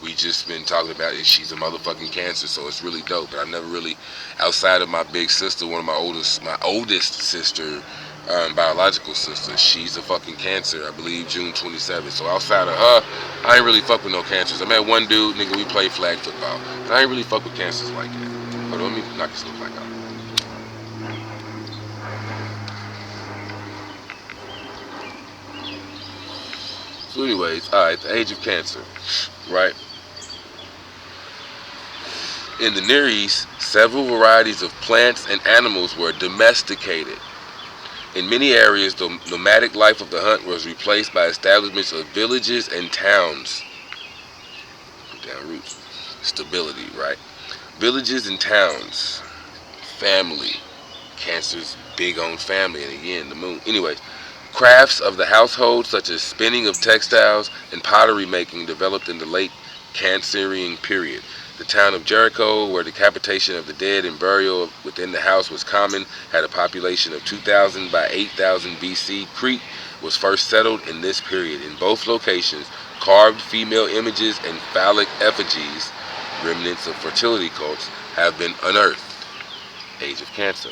we just been talking about it. She's a motherfucking Cancer, so it's really dope. But I've never really, outside of my big sister, my oldest sister, biological sister, she's a fucking Cancer, I believe June 27th. So outside of her, I ain't really fuck with no Cancers. I met one dude, nigga, we play flag football. And I ain't really fuck with Cancers like that. Hold on, let me knock this little flag out. So anyways, alright, the age of Cancer, right? In the Near East, several varieties of plants and animals were domesticated. In many areas, the nomadic life of the hunt was replaced by establishments of villages and towns. Put down roots. Stability, right? Villages and towns. Family. Cancer's big on family, and again, the moon. Anyways, crafts of the household, such as spinning of textiles and pottery making, developed in the late Cancerian period. The town of Jericho, where decapitation of the dead and burial within the house was common, had a population of 2,000 by 8,000 BC. Crete was first settled in this period. In both locations, carved female images and phallic effigies, remnants of fertility cults, have been unearthed. Age of Cancer.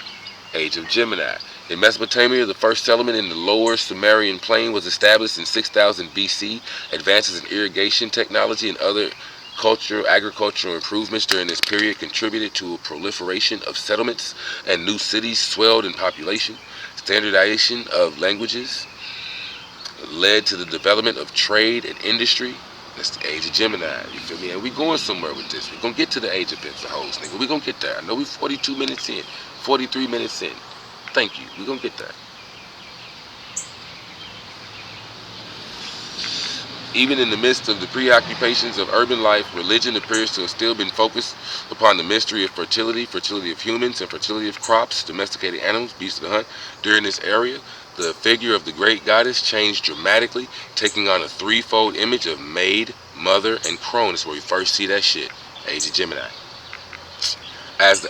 Age of Gemini. In Mesopotamia, the first settlement in the lower Sumerian plain was established in 6000 BC. Advances in irrigation technology and other agricultural improvements during this period contributed to a proliferation of settlements, and new cities swelled in population. Standardization of languages led to the development of trade and industry. That's the age of Gemini, you feel me? And we going somewhere with this. We're going to get to the age of Pensacola, nigga. We're going to get there. I know we 42 minutes in, 43 minutes in. Thank you. We're going to get there. Even in the midst of the preoccupations of urban life, religion appears to have still been focused upon the mystery of fertility, fertility of humans, and fertility of crops, domesticated animals, beasts of the hunt. During this area, the figure of the great goddess changed dramatically, taking on a threefold image of maid, mother, and crone. That's where we first see that shit. Age of Gemini. As the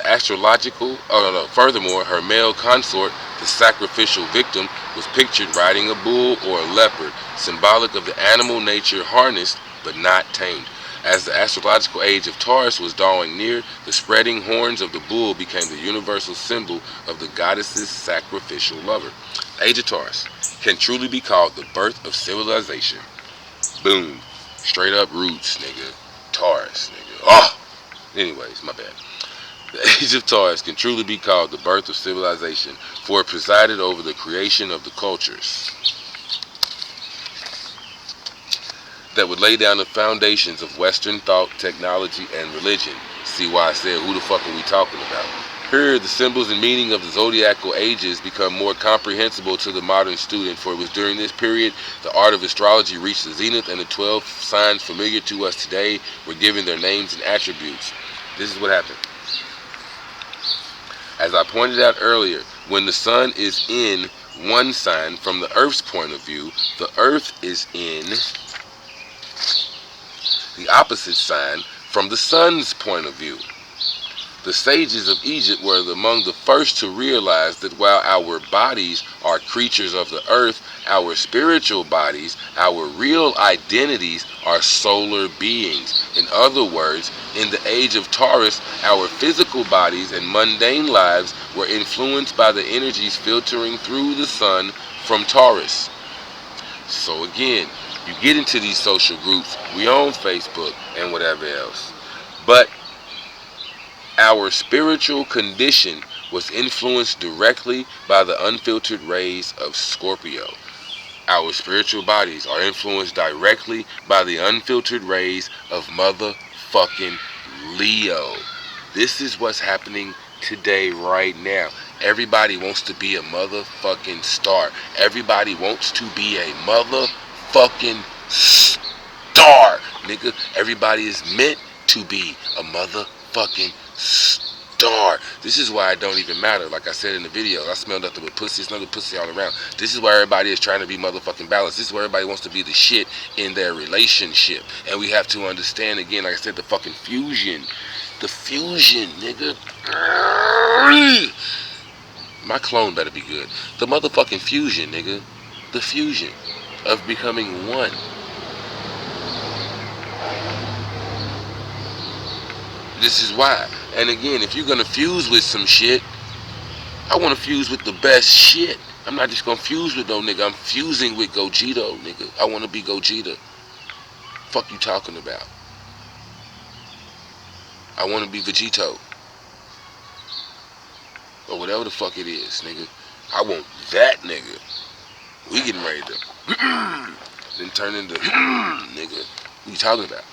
furthermore, her male consort, the sacrificial victim, was pictured riding a bull or a leopard, symbolic of the animal nature harnessed but not tamed. As the astrological age of Taurus was drawing near, the spreading horns of the bull became the universal symbol of the goddess's sacrificial lover. Age of Taurus can truly be called the birth of civilization. Boom. Straight up roots, nigga. Taurus, nigga. Oh! Anyways, my bad. The age of Taurus can truly be called the birth of civilization, for it presided over the creation of the cultures that would lay down the foundations of Western thought, technology, and religion. See why I said, who the fuck are we talking about? Here, the symbols and meaning of the zodiacal ages become more comprehensible to the modern student, for it was during this period the art of astrology reached the zenith, and the 12 signs familiar to us today were given their names and attributes. This is what happened. As I pointed out earlier, when the sun is in one sign from the Earth's point of view, the Earth is in the opposite sign from the Sun's point of view. The sages of Egypt were among the first to realize that while our bodies are creatures of the earth, our spiritual bodies, our real identities, are solar beings. In other words, in the age of Taurus, our physical bodies and mundane lives were influenced by the energies filtering through the sun from Taurus. So again, you get into these social groups, we own Facebook and whatever else, but our spiritual condition was influenced directly by the unfiltered rays of Scorpio. Our spiritual bodies are influenced directly by the unfiltered rays of motherfucking Leo. This is what's happening today, right now. Everybody wants to be a motherfucking star. Everybody wants to be a motherfucking star, nigga. Everybody is meant to be a motherfucking star. This is why it don't even matter. Like I said in the video, I smell nothing but pussy. It's nothing pussy all around. This is why everybody is trying to be motherfucking balanced. This is where everybody wants to be the shit in their relationship. And we have to understand, again, like I said, the fucking fusion. The fusion, nigga. My clone better be good. The motherfucking fusion, nigga. The fusion of becoming one. This is why. And again, if you're gonna fuse with some shit, I wanna fuse with the best shit. I'm not just gonna fuse with no nigga. I'm fusing with Gogeta, nigga. I wanna be Gogeta. Fuck you talking about? I wanna be Vegito. Or whatever the fuck it is, nigga. I want that nigga. We getting ready to then turn into nigga. What you talking about?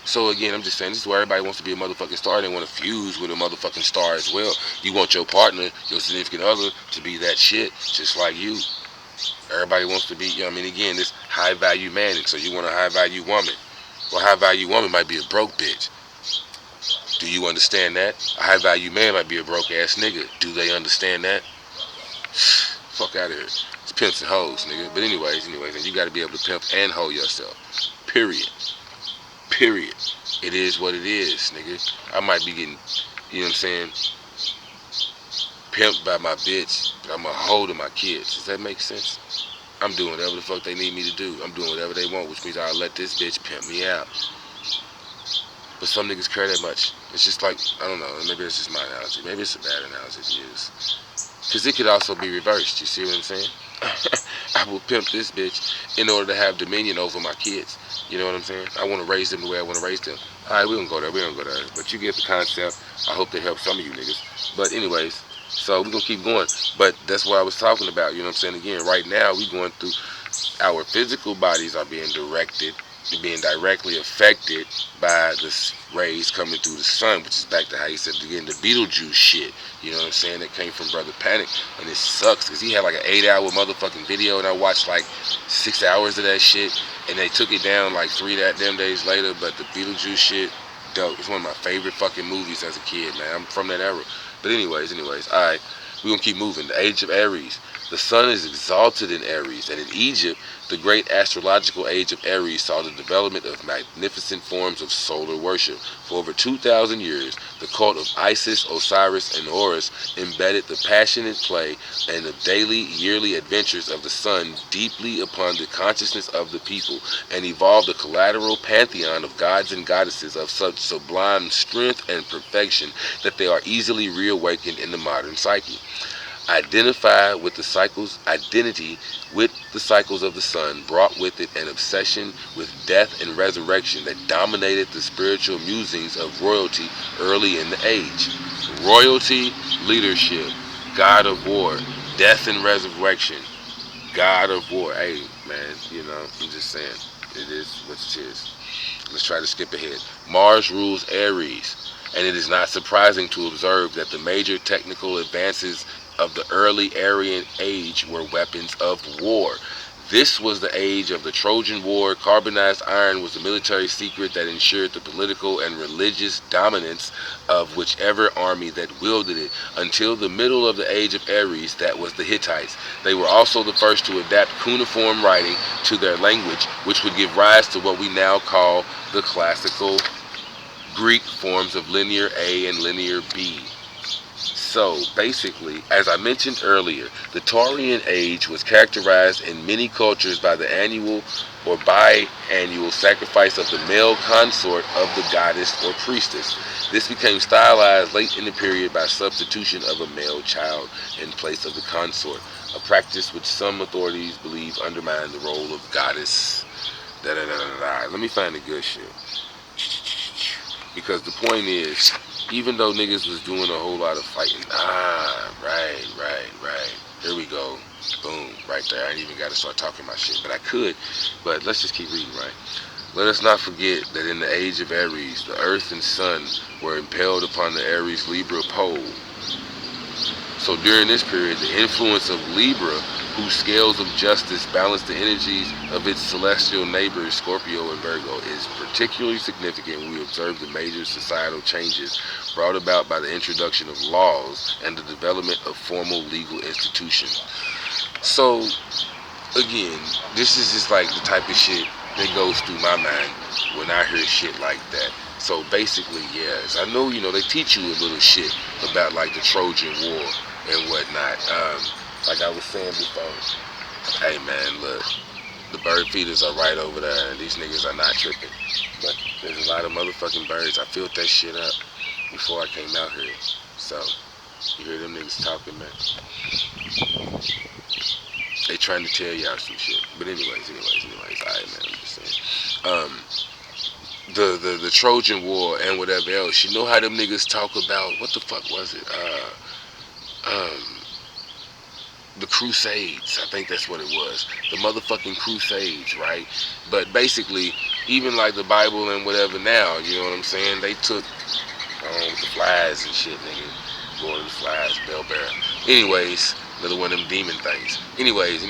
So again, I'm just saying, this is where everybody wants to be a motherfucking star. They want to fuse with a motherfucking star as well. You want your partner, your significant other, to be that shit, just like you. Everybody wants to be, you know what I mean? Again, this high value man, so you want a high value woman. Well, a high value woman might be a broke bitch. Do you understand that? A high value man might be a broke ass nigga. Do they understand that? Fuck out of here. It's pimps and hoes, nigga. But anyways, and you got to be able to pimp and hoe yourself. Period. Period. It is what it is, nigga. I might be getting, you know what I'm saying, pimped by my bitch, but I'm a hoe to my kids. Does that make sense? I'm doing whatever the fuck they need me to do. I'm doing whatever they want, which means I'll let this bitch pimp me out. But some niggas care that much. It's just like, I don't know, maybe it's just my analogy. Maybe it's a bad analogy to use. Because it could also be reversed, you see what I'm saying? I will pimp this bitch in order to have dominion over my kids. You know what I'm saying? I want to raise them the way I want to raise them. Alright, we don't go there. But you get the concept. I hope they help some of you niggas. But anyways, so we're going to keep going. But that's what I was talking about. You know what I'm saying? Again, right now, we going through, our physical bodies are being directly affected by the rays coming through the sun, which is back to how he said again, the Beetlejuice shit. You know what I'm saying? That came from Brother Panic, and it sucks because he had like an 8-hour motherfucking video, and I watched like 6 hours of that shit, and they took it down like 3 damn days later. But the Beetlejuice shit, dope. It's one of my favorite fucking movies as a kid, man. I'm from that era. But anyways, all right, we're gonna keep moving. The age of Aries. The sun is exalted in Aries, and in Egypt, the great astrological age of Aries saw the development of magnificent forms of solar worship. For over 2,000 years, the cult of Isis, Osiris, and Horus embedded the passionate play and the daily, yearly adventures of the sun deeply upon the consciousness of the people, and evolved a collateral pantheon of gods and goddesses of such sublime strength and perfection that they are easily reawakened in the modern psyche. Identity with the cycles of the sun brought with it an obsession with death and resurrection that dominated the spiritual musings of royalty early in the age. Royalty, leadership, god of war, death and resurrection, god of war. Hey, man, you know, I'm just saying, it is what it is. Let's try to skip ahead. Mars rules Aries, and it is not surprising to observe that the major technical advances of the early Aryan age were weapons of war. This was the age of the Trojan War. Carbonized iron was the military secret that ensured the political and religious dominance of whichever army that wielded it. Until the middle of the age of Aries, that was the Hittites. They were also the first to adapt cuneiform writing to their language, which would give rise to what we now call the classical Greek forms of Linear A and Linear B. So basically, as I mentioned earlier, the Taurian age was characterized in many cultures by the annual or biannual sacrifice of the male consort of the goddess or priestess. This became stylized late in the period by substitution of a male child in place of the consort, a practice which some authorities believe undermined the role of goddess. Let me find the good shit. Because the point is, even though niggas was doing a whole lot of fighting, right. Here we go. Boom, right there. I ain't even got to start talking my shit, but I could. But let's just keep reading, right? Let us not forget that in the age of Aries, the earth and sun were impelled upon the Aries Libra pole. So during this period, the influence of Libra, whose scales of justice balance the energies of its celestial neighbors, Scorpio and Virgo, is particularly significant when we observe the major societal changes brought about by the introduction of laws and the development of formal legal institutions. So, again, this is just like the type of shit that goes through my mind when I hear shit like that. So basically, yes, I know, they teach you a little shit about like the Trojan War and whatnot. Like I was saying before, hey man, look, the bird feeders are right over there, and these niggas are not tripping. But there's a lot of motherfucking birds. I filled that shit up before I came out here. So, you hear them niggas talking, man. They trying to tell y'all some shit. But anyways, alright man, I'm just saying. The Trojan War and whatever else, you know how them niggas talk about, what the fuck was it? The Crusades, I think that's what it was. The motherfucking Crusades, right? But basically, even like the Bible and whatever now, you know what I'm saying? They took with the flies and shit, nigga. Going to the flies, bell bear. Anyways, another one of them demon things. Anyways,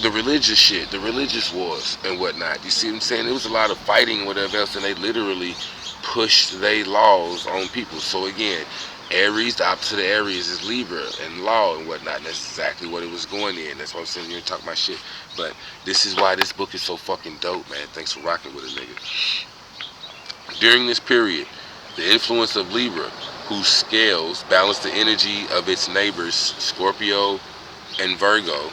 the religious shit, the religious wars and whatnot. You see what I'm saying? There was a lot of fighting and whatever else, and they literally pushed their laws on people. So again, Aries, the opposite of Aries is Libra and law and whatnot. And that's exactly what it was going in. That's why I'm sitting here and talking my shit. But this is why this book is so fucking dope, man. Thanks for rocking with it, nigga. During this period, the influence of Libra, whose scales balance the energy of its neighbors, Scorpio and Virgo,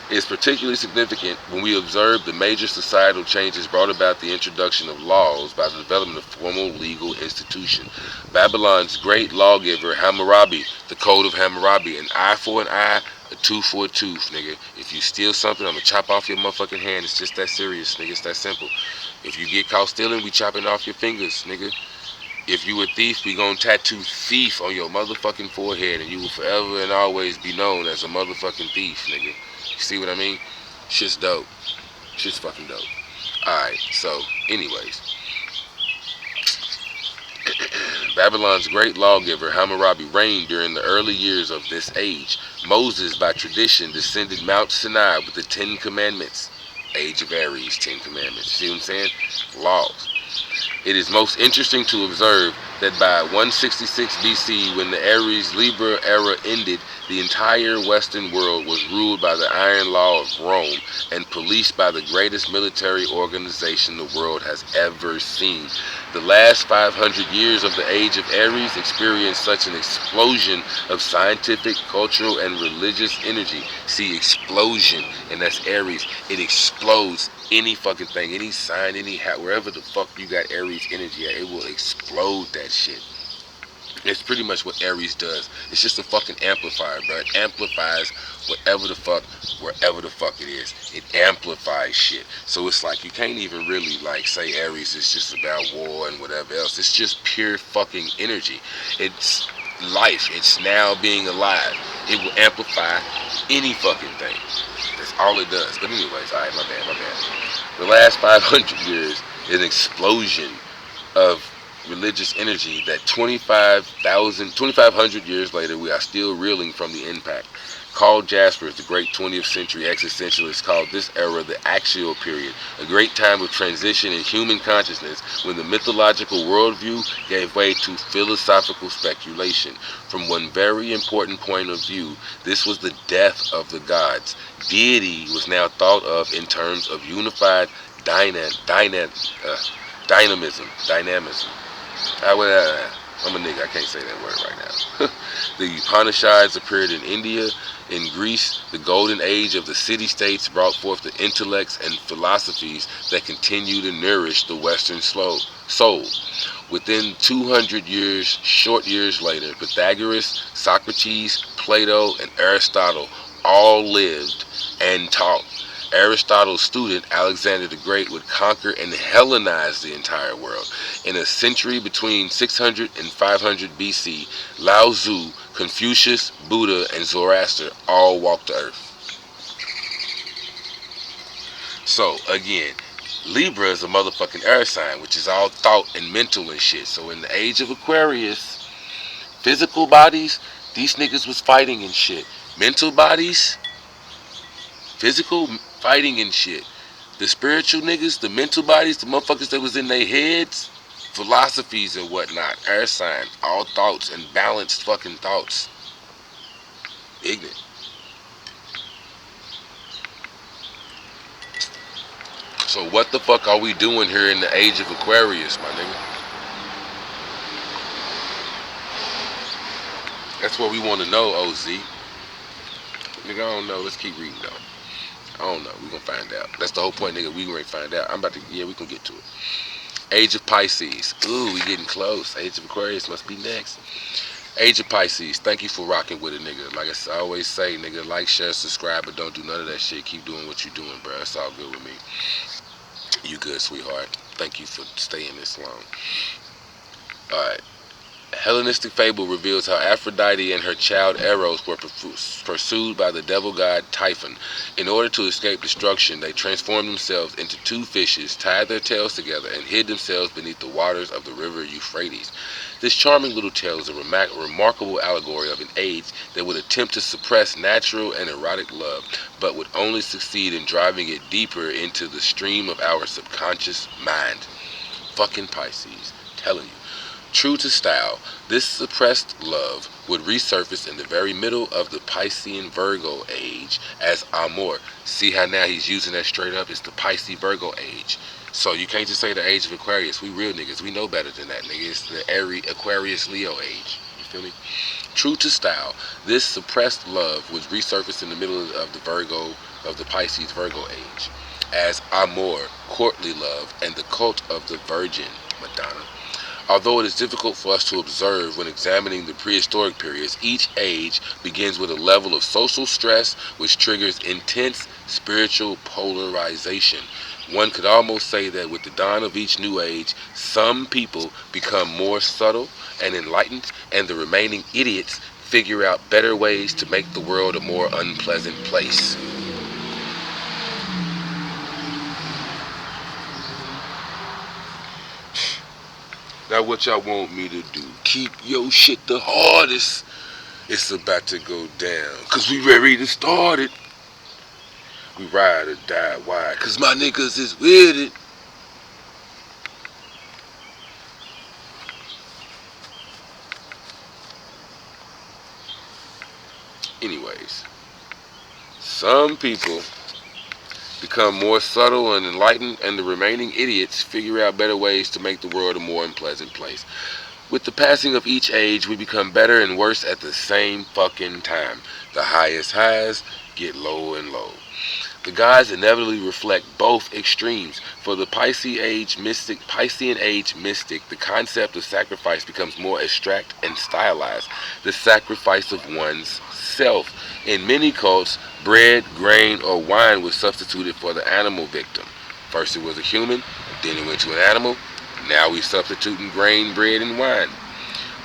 is particularly significant when we observe the major societal changes brought about the introduction of laws by the development of formal legal institution. Babylon's great lawgiver Hammurabi, the Code of Hammurabi, an eye for an eye, a tooth for a tooth, nigga. If you steal something, I'm gonna chop off your motherfucking hand. It's just that serious, nigga. It's that simple. If you get caught stealing, we chopping off your fingers, nigga. If you a thief, we gonna tattoo thief on your motherfucking forehead, and you will forever and always be known as a motherfucking thief, nigga. You see what I mean? Shit's dope. Shit's fucking dope. Alright, so, anyways. Babylon's great lawgiver Hammurabi reigned during the early years of this age. Moses, by tradition, descended Mount Sinai with the 10 Commandments. Age of Aries, 10 Commandments. See what I'm saying? Laws. It is most interesting to observe that by 166 BC, when the Aries-Libra era ended, the entire Western world was ruled by the iron law of Rome and policed by the greatest military organization the world has ever seen. The last 500 years of the age of Aries experienced such an explosion of scientific, cultural, and religious energy. See, explosion, and that's Aries. It explodes any fucking thing, any sign, wherever the fuck you got Aries energy at, it will explode that shit. It's pretty much what Aries does. It's just a fucking amplifier, bro. It amplifies whatever the fuck, wherever the fuck it is. It amplifies shit. So it's like you can't even really like say Aries is just about war and whatever else. It's just pure fucking energy. It's life. It's now being alive. It will amplify any fucking thing. That's all it does. But anyways, alright, my bad. The last 500 years is an explosion of religious energy that 2,500 years later we are still reeling from the impact. Carl Jaspers, the great 20th century existentialist, called this era the axial period, a great time of transition in human consciousness when the mythological worldview gave way to philosophical speculation. From one very important point of view, this was the death of the gods. Deity was now thought of in terms of unified dynamism. I'm a nigga, I can't say that word right now. The Upanishads appeared in India. In Greece, the golden age of the city-states brought forth the intellects and philosophies that continue to nourish the Western soul. Within 200 years, short years later, Pythagoras, Socrates, Plato, and Aristotle all lived and taught. Aristotle's student, Alexander the Great, would conquer and Hellenize the entire world. In a century between 600 and 500 BC, Lao Tzu, Confucius, Buddha, and Zoroaster all walked the earth. So, again, Libra is a motherfucking air sign, which is all thought and mental and shit. So in the age of Aquarius, physical bodies, these niggas was fighting and shit. Mental bodies, physical fighting and shit. The spiritual niggas, the mental bodies, the motherfuckers that was in their heads, philosophies and whatnot, air sign, all thoughts and balanced fucking thoughts. Ignorant. So what the fuck are we doing here in the age of Aquarius, my nigga? That's what we want to know, OZ. Nigga, I don't know. Let's keep reading, though. I don't know. We gonna find out. That's the whole point, nigga. We gonna find out. We gonna get to it. Age of Pisces. Ooh, we getting close. Age of Aquarius must be next. Age of Pisces. Thank you for rocking with it, nigga. Like I always say, nigga, like, share, subscribe, but don't do none of that shit. Keep doing what you're doing, bro. It's all good with me. You good, sweetheart. Thank you for staying this long. Alright. Hellenistic fable reveals how Aphrodite and her child Eros were pursued by the devil god Typhon. In order to escape destruction, they transformed themselves into two fishes, tied their tails together, and hid themselves beneath the waters of the river Euphrates. This charming little tale is a remarkable allegory of an age that would attempt to suppress natural and erotic love, but would only succeed in driving it deeper into the stream of our subconscious mind. Fucking Pisces. Telling you. True to style, this suppressed love would resurface in the very middle of the Piscean Virgo age as amor. See how now he's using that straight up? It's the Pisces Virgo age. So you can't just say the age of Aquarius. We real niggas. We know better than that, nigga. It's the Aquarius Leo age. You feel me? True to style, this suppressed love would resurface in the middle of the Pisces Virgo age as amor, courtly love, and the cult of the Virgin, Madonna. Although it is difficult for us to observe when examining the prehistoric periods, each age begins with a level of social stress which triggers intense spiritual polarization. One could almost say that with the dawn of each new age, some people become more subtle and enlightened, and the remaining idiots figure out better ways to make the world a more unpleasant place. Now what y'all want me to do? Keep your shit the hardest. It's about to go down. Cause we ready to start it. We ride or die. Why? Cause my niggas is with it. Anyways. Some people become more subtle and enlightened, and the remaining idiots figure out better ways to make the world a more unpleasant place. With the passing of each age, we become better and worse at the same fucking time. The highest highs get low and low. The gods inevitably reflect both extremes. For the Piscean age mystic, the concept of sacrifice becomes more abstract and stylized. The sacrifice of one's self. In many cults, bread, grain, or wine was substituted for the animal victim. First it was a human, then it went to an animal. Now we substituting grain, bread, and wine.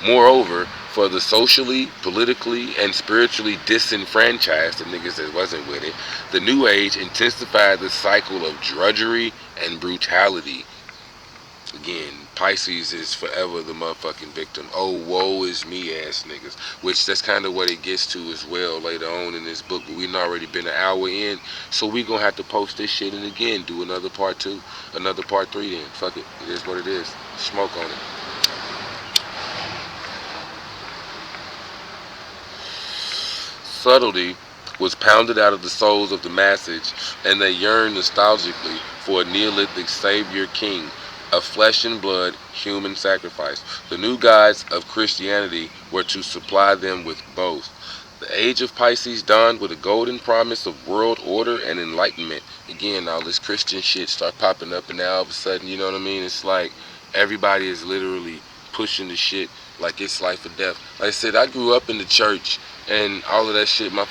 Moreover, for the socially, politically, and spiritually disenfranchised, the niggas that wasn't with it, the new age intensified the cycle of drudgery and brutality. Again, Pisces is forever the motherfucking victim. Oh, woe is me ass niggas. Which that's kind of what it gets to as well later on in this book. But we've already been an hour in. So we going to have to post this shit and again do another part 2. Another part 3 then. Fuck it. It is what it is. Smoke on it. Subtlety was pounded out of the souls of the masses, and they yearned nostalgically for a Neolithic savior king, a flesh and blood human sacrifice. The new gods of Christianity were to supply them with both. The age of Pisces dawned with a golden promise of world order and enlightenment. Again, all this Christian shit start popping up, and now all of a sudden, you know what I mean? It's like everybody is literally pushing the shit like it's life or death. Like I said, I grew up in the church and all of that shit. My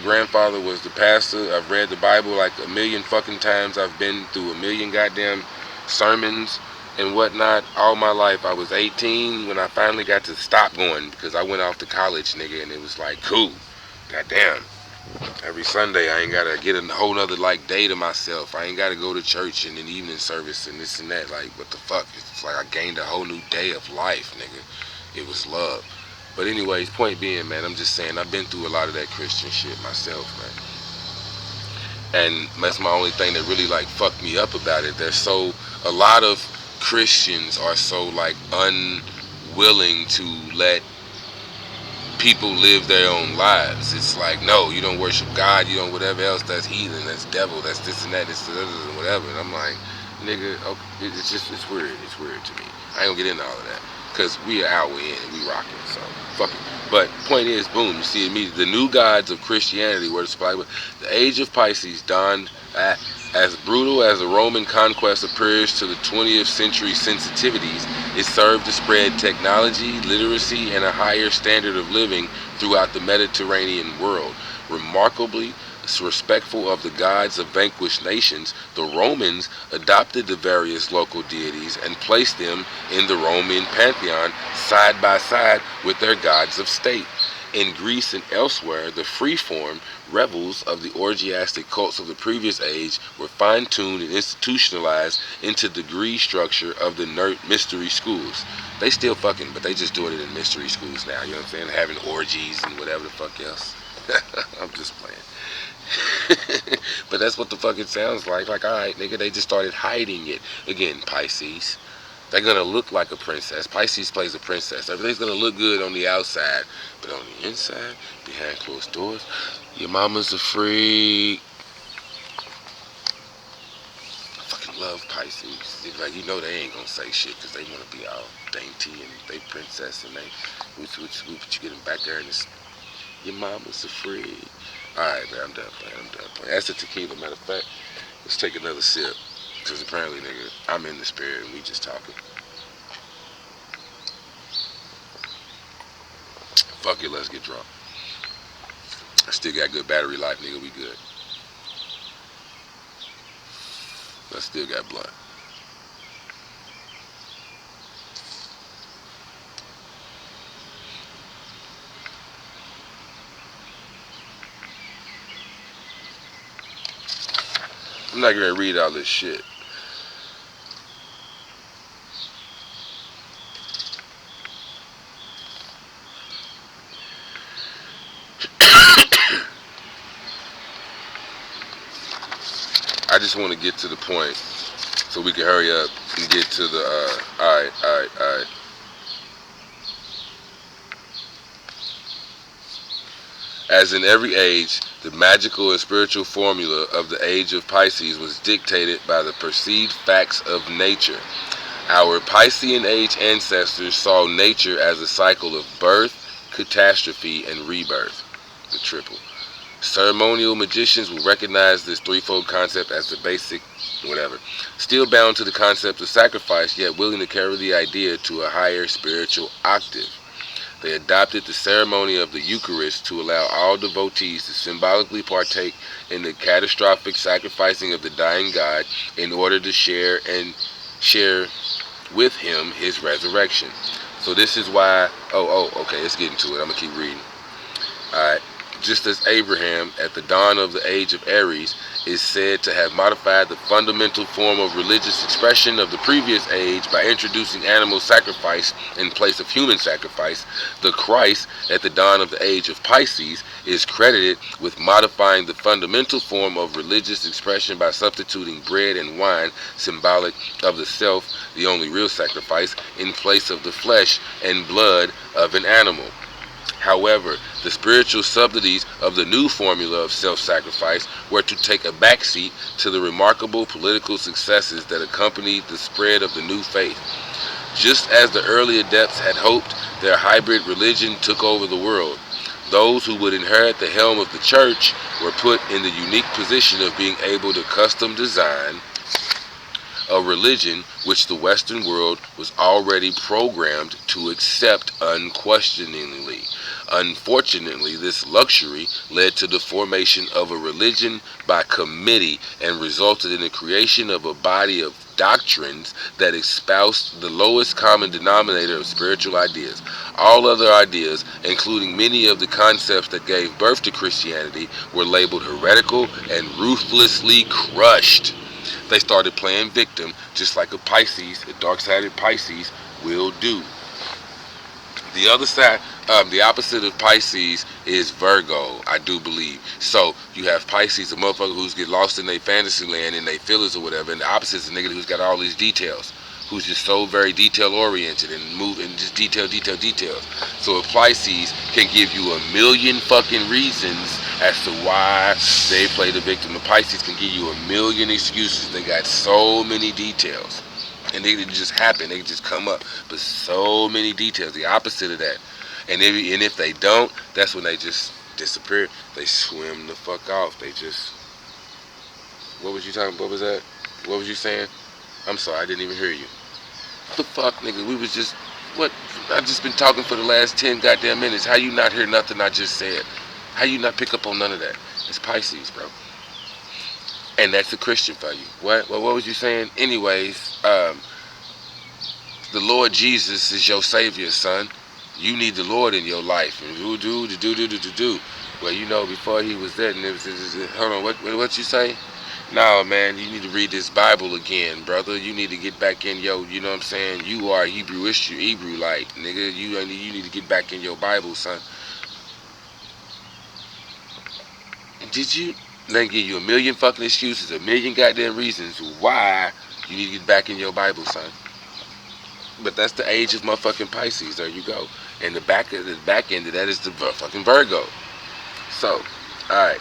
grandfather was the pastor. I've read the Bible like a million fucking times. I've been through a million goddamn sermons and whatnot all my life. I was 18 when I finally got to stop going because I went off to college, nigga, and it was like, cool. Goddamn. Every Sunday I ain't gotta get a whole nother like day to myself. I ain't gotta go to church and an evening service and this and that. Like, what the fuck? It's like I gained a whole new day of life, nigga. It was love. But anyways, point being, man, I'm just saying I've been through a lot of that Christian shit myself, man. And that's my only thing that really like fucked me up about it. A lot of Christians are so like unwilling to let people live their own lives. It's like, no, you don't worship God, you don't whatever else, that's heathen, that's devil, that's this and that, this and whatever. And I'm like, nigga, okay, it's weird. It's weird to me. I ain't gonna get into all of that. Because we are out, we in, and we rocking, so fuck it. But point is, boom, you see immediately, the new gods of Christianity were displayed with the age of Pisces dawned as brutal as the Roman conquest appears to the 20th century sensitivities. It served to spread technology, literacy, and a higher standard of living throughout the Mediterranean world. Remarkably respectful of the gods of vanquished nations, the Romans adopted the various local deities and placed them in the Roman pantheon side by side with their gods of state. In Greece and elsewhere, the free-form revels of the orgiastic cults of the previous age were fine-tuned and institutionalized into the degree structure of the mystery schools. They still fucking, but they just doing it in mystery schools now, you know what I'm saying? Having orgies and whatever the fuck else. I'm just playing. But that's what the fuck it sounds like. Like, alright, nigga, they just started hiding it. Again, Pisces. They're gonna look like a princess. Pisces plays a princess. Everything's gonna look good on the outside, but on the inside, behind closed doors, your mama's a freak. I fucking love Pisces. It's like, you know they ain't gonna say shit because they wanna be all dainty and they princess and they what you get them back there and it's your mama's a freak. Alright, man, I'm done playing. That's the tequila, matter of fact. Let's take another sip. Because apparently, nigga, I'm in the spirit and we just talking. Fuck it, let's get drunk. I still got good battery life, nigga, we good. I still got blunt. I'm not gonna read all this shit. I just want to get to the point so we can hurry up and get to the, alright. As in every age, the magical and spiritual formula of the age of Pisces was dictated by the perceived facts of nature. Our Piscean age ancestors saw nature as a cycle of birth, catastrophe, and rebirth. The triple. Ceremonial magicians will recognize this threefold concept as the basic whatever. Still bound to the concept of sacrifice, yet willing to carry the idea to a higher spiritual octave. They adopted the ceremony of the Eucharist to allow all devotees to symbolically partake in the catastrophic sacrificing of the dying God in order to share with him his resurrection. So this is why, okay, let's get into it. I'm going to keep reading. Alright. Just as Abraham, at the dawn of the age of Aries, is said to have modified the fundamental form of religious expression of the previous age by introducing animal sacrifice in place of human sacrifice. The Christ at the dawn of the age of Pisces is credited with modifying the fundamental form of religious expression by substituting bread and wine, symbolic of the self, the only real sacrifice, in place of the flesh and blood of an animal. However, the spiritual subtleties of the new formula of self-sacrifice were to take a backseat to the remarkable political successes that accompanied the spread of the new faith. Just as the early adepts had hoped, their hybrid religion took over the world. Those who would inherit the helm of the church were put in the unique position of being able to custom design a religion which the Western world was already programmed to accept unquestioningly. Unfortunately, this luxury led to the formation of a religion by committee and resulted in the creation of a body of doctrines that espoused the lowest common denominator of spiritual ideas. All other ideas, including many of the concepts that gave birth to Christianity, were labeled heretical and ruthlessly crushed. They started playing victim, just like a Pisces, a dark-sided Pisces, will do. The other side, the opposite of Pisces is Virgo, I do believe. So you have Pisces, a motherfucker who's get lost in their fantasy land and they feelings or whatever, and the opposite is a nigga who's got all these details, who's just so very detail oriented and move and just details. So a Pisces can give you a million fucking reasons as to why they play the victim. A Pisces can give you a million excuses. They got so many details. And they just happen, they just come up. But so many details, the opposite of that. And if they don't, that's when they just disappear. They swim the fuck off. They just... What was you talking? What was that? What was you saying? I'm sorry, I didn't even hear you. What the fuck, nigga? We was just... What? I just been talking for the last 10 goddamn minutes. How you not hear nothing I just said? How you not pick up on none of that? It's Pisces, bro. And that's a Christian for you. What? Well, what was you saying? Anyways, the Lord Jesus is your Savior, son. You need the Lord in your life. And do. Well, you know, before he was that, and it was, hold on, what you say? No, man, you need to read this Bible again, brother. You need to get back in your, you know what I'm saying? You are Hebrew-like, nigga. You need to get back in your Bible, son. Did you? They give you a million fucking excuses, a million goddamn reasons why you need to get back in your Bible, son. But that's the age of motherfucking Pisces. There you go. And the back end of that is the fucking Virgo. So, alright.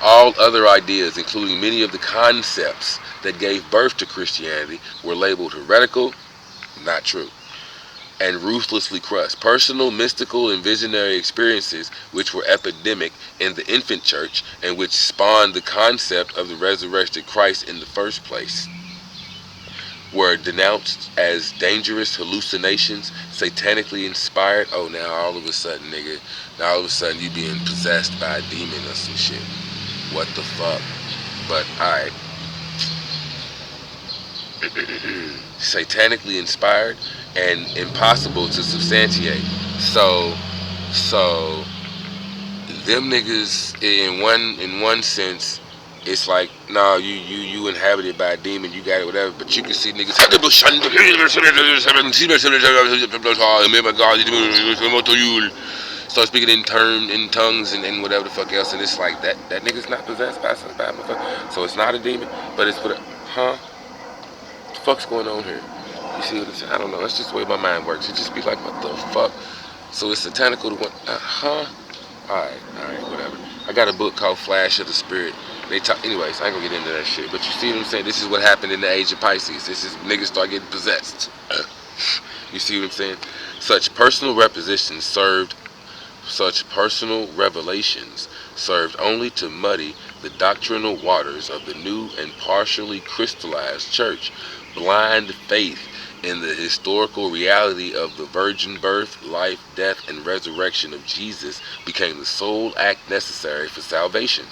All other ideas, including many of the concepts that gave birth to Christianity, were labeled heretical, not true, and ruthlessly crushed. Personal, mystical, and visionary experiences, which were epidemic in the infant church and which spawned the concept of the resurrected Christ in the first place, were denounced as dangerous hallucinations, satanically inspired. Oh, now all of a sudden, nigga, now all of a sudden you being possessed by a demon or some shit. What the fuck? But, alright. Satanically inspired and impossible to substantiate. So them niggas in one sense, it's like, nah, you inhabited by a demon, you got it, whatever. But you can see niggas start speaking in tongues and whatever the fuck else, and it's like that nigga's not possessed by some bad motherfucker. So it's not a demon, but it's what the fuck's going on here? You see what I'm saying? I don't know. That's just the way my mind works. It just be like, what the fuck? So it's satanical to what? Alright, whatever. I got a book called Flash of the Spirit. They talk. Anyways, I ain't gonna get into that shit. But you see what I'm saying? This is what happened in the age of Pisces. This is niggas start getting possessed. You see what I'm saying? Such personal revelations served only to muddy the doctrinal waters of the new and partially crystallized church. Blind faith in the historical reality of the virgin birth, life, death, and resurrection of Jesus became the sole act necessary for salvation.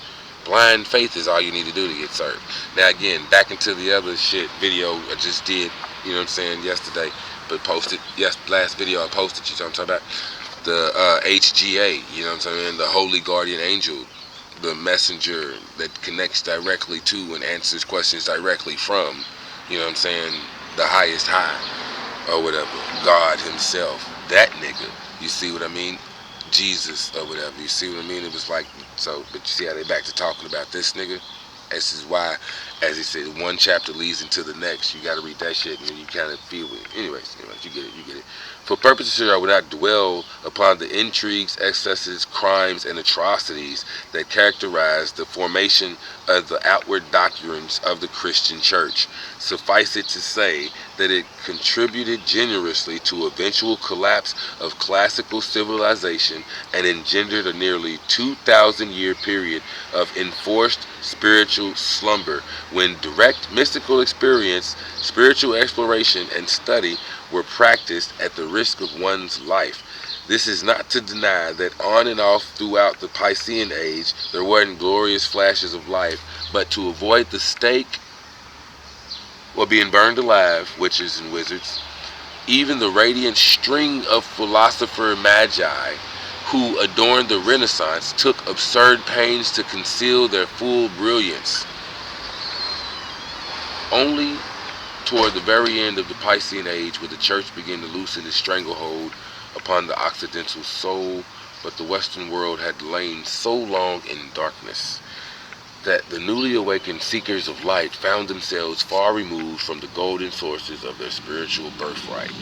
Blind faith is all you need to do to get served. Now again, back into the other shit video I just did, you know what I'm saying, yesterday, but posted, last video I posted, you know what I'm talking about? The HGA, you know what I'm saying, the Holy Guardian Angel the messenger that connects directly to and answers questions directly from, you know what I'm saying, the highest high or whatever, God himself, that nigga, you see what I mean? Jesus or whatever, you see what I mean? It was like, so, but you see how they back to talking about this nigga? This is why, as he said, one chapter leads into the next. You gotta read that shit and then you kind of feel it. Anyways, you get it, you get it. For purposes here, I would not dwell upon the intrigues, excesses, crimes, and atrocities that characterize the formation of the outward doctrines of the Christian Church. Suffice it to say that it contributed generously to eventual collapse of classical civilization and engendered a nearly 2,000-year period of enforced spiritual slumber when direct mystical experience, spiritual exploration, and study were practiced at the risk of one's life. This is not to deny that on and off throughout the Piscean age there weren't glorious flashes of life, but to avoid the stake or being burned alive, witches and wizards, even the radiant string of philosopher magi who adorned the Renaissance took absurd pains to conceal their full brilliance. Only toward the very end of the Piscean age would the church begin to loosen its stranglehold upon the occidental soul, but the Western world had lain so long in darkness that the newly awakened seekers of light found themselves far removed from the golden sources of their spiritual birthright.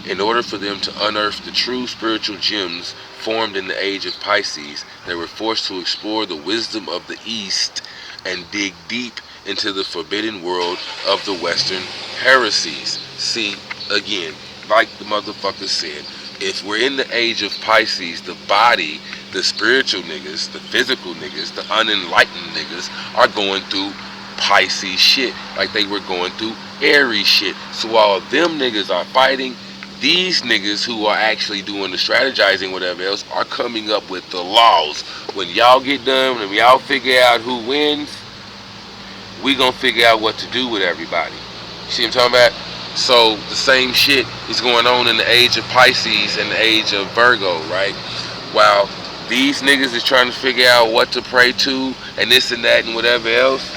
In order for them to unearth the true spiritual gems formed in the age of Pisces, they were forced to explore the wisdom of the East and dig deep into the forbidden world of the Western heresies. See, again, like the motherfucker said, if we're in the age of Pisces, the body, the spiritual niggas, the physical niggas, the unenlightened niggas are going through Pisces shit like they were going through Aries shit. So while them niggas are fighting, these niggas who are actually doing the strategizing, whatever else, are coming up with the laws. When y'all get done, when y'all figure out who wins, we gonna figure out what to do with everybody. See what I'm talking about? So the same shit is going on in the age of Pisces and the age of Virgo, right? While these niggas is trying to figure out what to pray to and this and that and whatever else,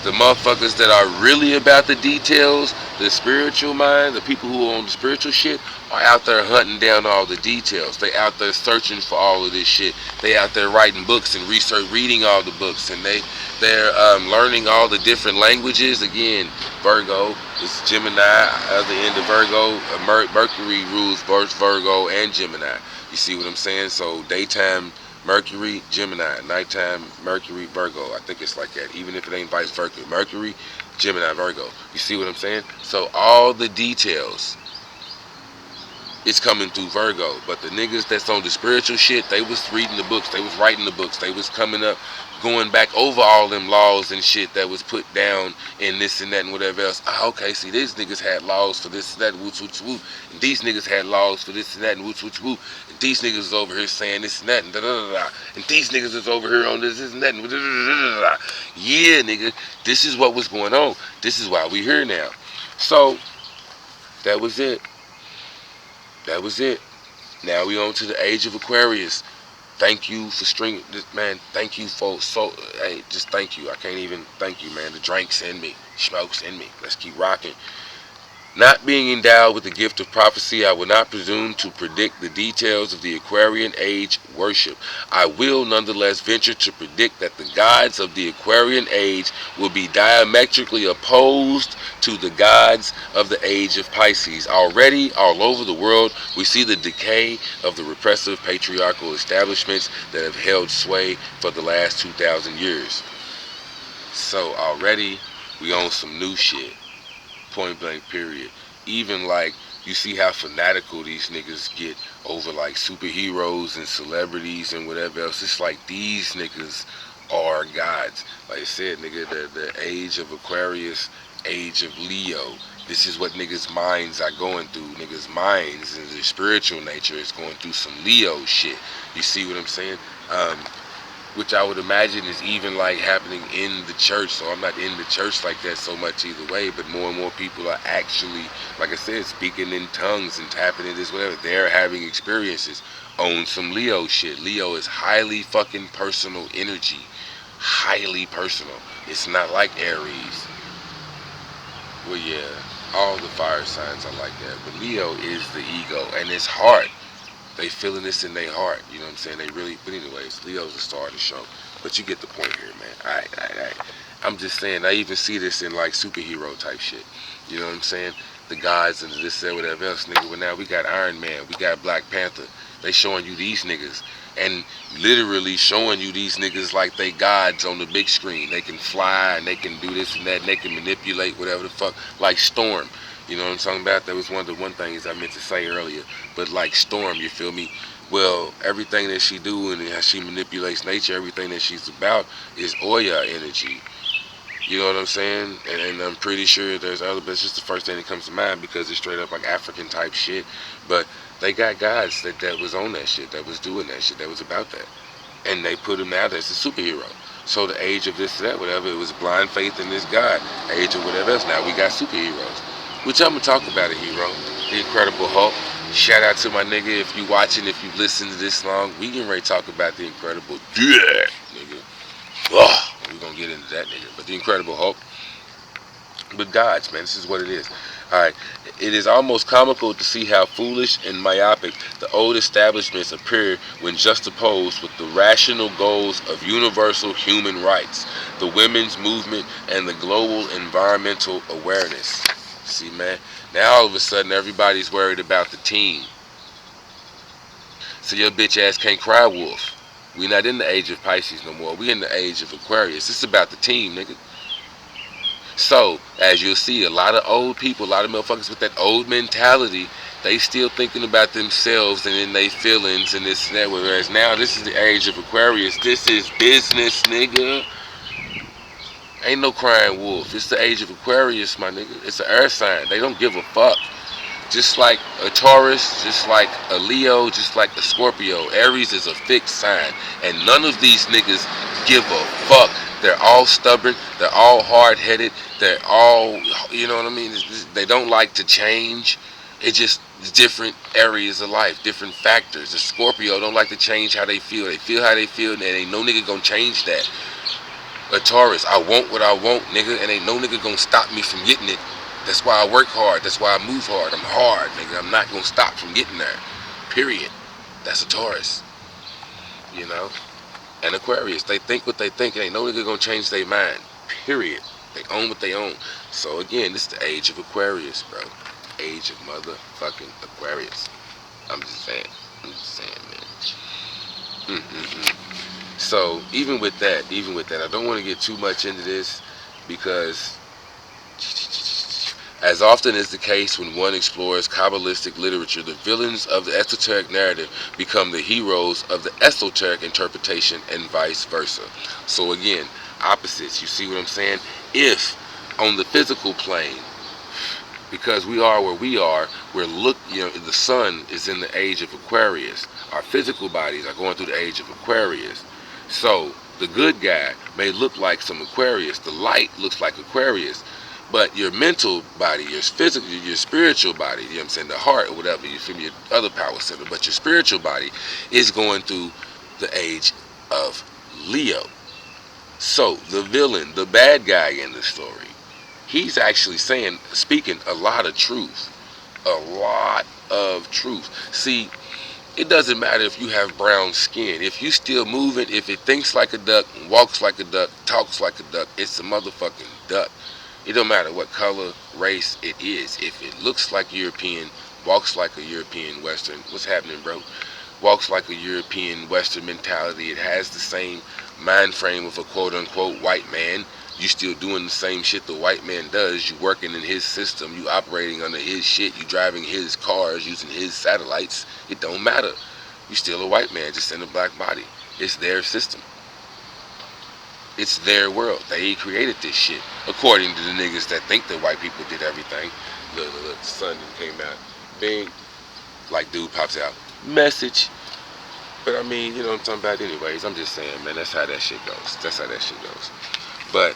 the motherfuckers that are really about the details, the spiritual mind, the people who own the spiritual shit, are out there hunting down all the details. They out there searching for all of this shit. They out there writing books and reading all the books, and they're learning all the different languages. Again, Virgo is Gemini. At the end of Virgo, Mercury rules both Virgo and Gemini. You see what I'm saying? So daytime Mercury, Gemini, nighttime Mercury, Virgo. I think it's like that, even if it ain't vice versa. Mercury, Gemini, Virgo. You see what I'm saying? So all the details, it's coming through Virgo. But the niggas that's on the spiritual shit, they was reading the books, they was writing the books, they was coming up, going back over all them laws and shit that was put down in this and that and whatever else. Okay, see, these niggas had laws for this and that, woots, woots, woo. And these niggas had laws for this and that, and woots, woots, woo. And these niggas is over here saying this and that, and da da da da. And these niggas is over here on this and that, and da da da da da. Yeah, nigga, this is what was going on. This is why we here now. So, that was it. That was it. Now we on to the age of Aquarius. Thank you for stringing this, man. Thank you for hey, just thank you. I can't even thank you, man. The drink's in me, smoke's in me. Let's keep rocking. Not being endowed with the gift of prophecy, I will not presume to predict the details of the Aquarian age worship. I will nonetheless venture to predict that the gods of the Aquarian age will be diametrically opposed to the gods of the age of Pisces. Already, all over the world, we see the decay of the repressive patriarchal establishments that have held sway for the last 2,000 years. So already, we own some new shit. Point blank period. Even like you see how fanatical these niggas get over like superheroes and celebrities and whatever else. It's like these niggas are gods. Like I said, nigga, the age of Aquarius, age of Leo. This is what niggas' minds are going through. Niggas' minds and their spiritual nature is going through some Leo shit. You see what I'm saying? which I would imagine is even like happening in the church. So I'm not in the church like that so much either way, but more and more people are actually, like I said, speaking in tongues and tapping into this, whatever. They're having experiences on some Leo shit. Leo is highly fucking personal energy. Highly personal. It's not like Aries. Well, yeah, all the fire signs are like that. But Leo is the ego, and it's heart. They feeling this in their heart. You know what I'm saying? They really. But anyways, Leo's the star of the show. But you get the point here, man. Alright. I'm just saying. I even see this in like superhero type shit. You know what I'm saying? The gods and this and whatever else, nigga. Well, now we got Iron Man. We got Black Panther. They showing you these niggas. And literally showing you these niggas like they gods on the big screen. They can fly and they can do this and that and they can manipulate whatever the fuck. Like Storm. You know what I'm talking about? That was one of the things I meant to say earlier. But like Storm, you feel me? Well, everything that she do and how she manipulates nature, everything that she's about is Oya energy. You know what I'm saying? And I'm pretty sure there's other, but it's just the first thing that comes to mind because it's straight up like African type shit. But they got guys that was on that shit, that was doing that shit, that was about that. And they put him out as a superhero. So the age of this, that, whatever, it was blind faith in this God. Age of whatever else, now we got superheroes. Which I'm going to talk about a hero, the Incredible Hulk. Shout out to my nigga, if you watching, if you listen to this long, we getting ready to talk about the Incredible, yeah, nigga. Oh, we're going to get into that nigga. But the Incredible Hulk. But gods, man, this is what it is. Alright, it is almost comical to see how foolish and myopic the old establishments appear when juxtaposed with the rational goals of universal human rights, the women's movement, and the global environmental awareness. See, man, now all of a sudden everybody's worried about the team. So your bitch ass can't cry wolf. We not in the age of Pisces no more. We in the age of Aquarius. It's about the team, nigga. So, as you'll see, a lot of old people, a lot of motherfuckers with that old mentality, they still thinking about themselves and in their feelings and this and that. Whereas now, this is the age of Aquarius. This is business, nigga. Ain't no crying wolf. It's the age of Aquarius, my nigga. It's an earth sign. They don't give a fuck. Just like a Taurus, just like a Leo, just like a Scorpio. Aries is a fixed sign. And none of these niggas give a fuck. They're all stubborn. They're all hard-headed. They're all, you know what I mean? They don't like to change. It's just different areas of life, different factors. The Scorpio don't like to change how they feel. They feel how they feel, and ain't no nigga gonna change that. A Taurus, I want what I want, nigga, and ain't no nigga gonna stop me from getting it. That's why I work hard. That's why I move hard. I'm hard, nigga. I'm not gonna stop from getting there. Period. That's a Taurus. You know? And Aquarius, they think what they think. Ain't no nigga gonna change their mind. Period. They own what they own. So again, this is the age of Aquarius, bro. Age of motherfucking Aquarius. I'm just saying. Man. So even with that, I don't want to get too much into this because as often is the case when one explores Kabbalistic literature, the villains of the esoteric narrative become the heroes of the esoteric interpretation and vice versa. So again, opposites. You see what I'm saying? If on the physical plane, because we are where we are, the sun is in the age of Aquarius. Our physical bodies are going through the age of Aquarius. So the good guy may look like some Aquarius. The light looks like Aquarius. But your mental body, your physical, your spiritual body, you know what I'm saying, the heart or whatever, you feel me, your other power center, but your spiritual body is going through the age of Leo. So the villain, the bad guy in the story, he's actually speaking a lot of truth. A lot of truth. See, it doesn't matter if you have brown skin. If you still moving, if it thinks like a duck, walks like a duck, talks like a duck, it's a motherfucking duck. It don't matter what color, race it is. If it looks like European, walks like a European Western, what's happening, bro? Walks like a European Western mentality. It has the same mind frame of a quote-unquote white man. You still doing the same shit the white man does. You working in his system. You operating under his shit. You driving his cars, using his satellites. It don't matter. You still a white man, just in a black body. It's their system. It's their world. They created this shit. According to the niggas that think that white people did everything. The sun came out. Bing. Like dude pops out. Message. But I mean, you know what I'm talking about anyways. I'm just saying, man, that's how that shit goes. That's how that shit goes. But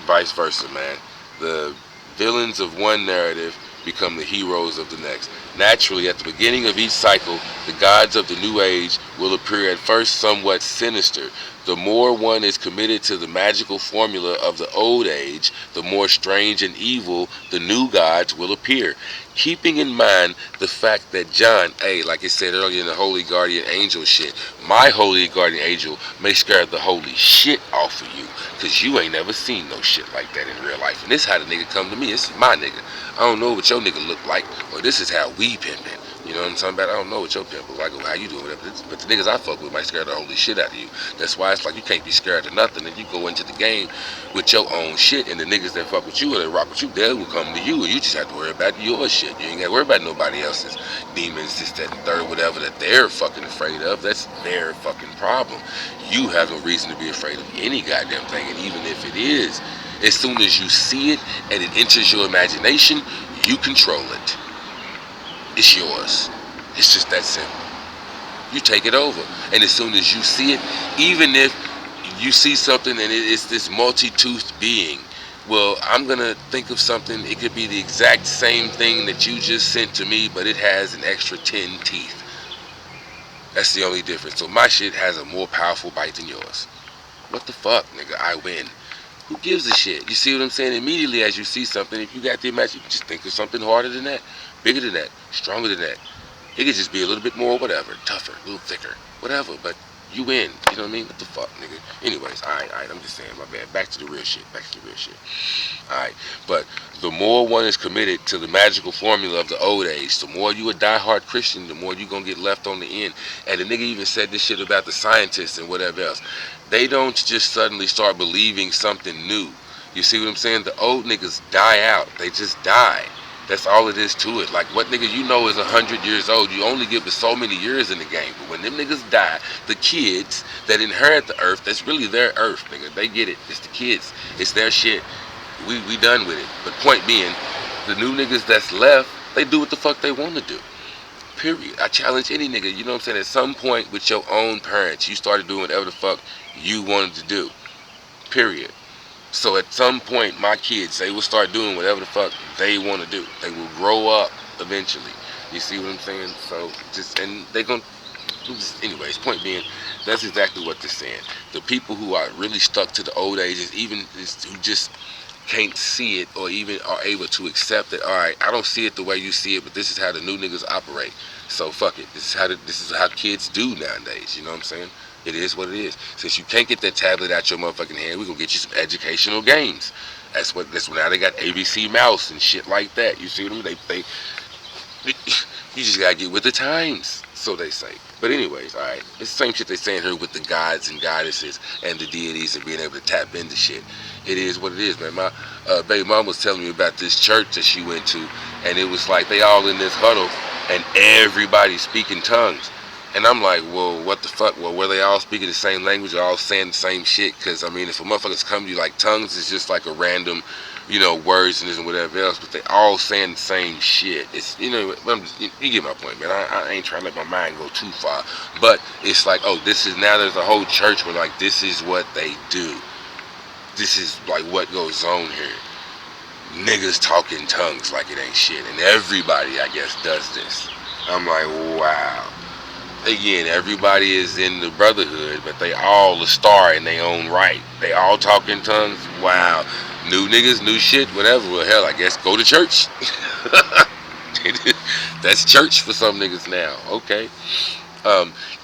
vice versa, man. The villains of one narrative become the heroes of the next. Naturally, at the beginning of each cycle, the gods of the new age will appear at first somewhat sinister. The more one is committed to the magical formula of the old age, the more strange and evil the new gods will appear. Keeping in mind the fact that John, hey, like I said earlier in the Holy Guardian Angel shit, my Holy Guardian Angel may scare the holy shit off of you, cause you ain't never seen no shit like that in real life. And this how the nigga come to me. This is my nigga. I don't know what your nigga look like, or this is how we pimpin'. You know what I'm talking about? I don't know what your pimp look like or how you doing, whatever. But the niggas I fuck with might scare the holy shit out of you. That's why it's like you can't be scared of nothing, and you go into the game with your own shit, and the niggas that fuck with you or that rock with you, they will come to you, and you just have to worry about your shit. You ain't got to worry about nobody else's demons, this, that, and third, whatever that they're fucking afraid of. That's their fucking problem. You have no reason to be afraid of any goddamn thing, and even if it is, as soon as you see it and it enters your imagination, you control it. It's yours. It's just that simple. You take it over, and as soon as you see it, even if you see something and it's this multi-toothed being, well, I'm gonna think of something. It could be the exact same thing that you just sent to me, but it has an extra 10 teeth. That's the only difference. So my shit has a more powerful bite than yours. What the fuck, nigga? I win. Who gives a shit? You see what I'm saying? Immediately as you see something, if you got the imagination, you just think of something harder than that, bigger than that, stronger than that. It could just be a little bit more whatever, tougher, a little thicker, whatever, but you win. You know what I mean? What the fuck, nigga? Anyways, alright, I'm just saying, my bad. Back to the real shit. Alright, but the more one is committed to the magical formula of the old age, the more you a diehard Christian, the more you gonna get left on the end. And the nigga even said this shit about the scientists and whatever else. They don't just suddenly start believing something new. You see what I'm saying? The old niggas die out. They just die. That's all it is to it. Like, what nigga you know is 100 years old, you only give it so many years in the game. But when them niggas die, the kids that inherit the earth, that's really their earth, nigga. They get it. It's the kids. It's their shit. We done with it. But point being, the new niggas that's left, they do what the fuck they want to do. Period. I challenge any nigga, you know what I'm saying? At some point with your own parents, you started doing whatever the fuck you wanted to do. Period. So at some point, my kids, they will start doing whatever the fuck they want to do. They will grow up eventually. You see what I'm saying? So just, and they gonna, anyways, point being, that's exactly what they're saying. The people who are really stuck to the old ages, even who just can't see it or even are able to accept it. All right, I don't see it the way you see it, but this is how the new niggas operate. So fuck it. This is how kids do nowadays. You know what I'm saying? It is what it is. Since you can't get that tablet out your motherfucking hand, we're gonna get you some educational games. That's now they got ABC Mouse and shit like that. You see what I mean? They you just gotta get with the times, so they say. But anyways, alright. It's the same shit they saying here with the gods and goddesses and the deities and being able to tap into shit. It is what it is, man. My baby mom was telling me about this church that she went to, and it was like they all in this huddle and everybody speaking tongues. And I'm like, well, what the fuck? Well, were they all speaking the same language or all saying the same shit? Because, I mean, if a motherfuckers come to you like tongues, it's just like a random, you know, words and this and whatever else, but they all saying the same shit. It's, you know, you get my point, man. I ain't trying to let my mind go too far. But it's like, oh, now there's a whole church where, like, this is what they do. This is, like, what goes on here. Niggas talking tongues like it ain't shit. And everybody, I guess, does this. I'm like, wow. Again, everybody is in the brotherhood, but they all a star in their own right. They all talk in tongues. Wow. New niggas, new shit, whatever. Well, hell, I guess go to church. That's church for some niggas now. Okay.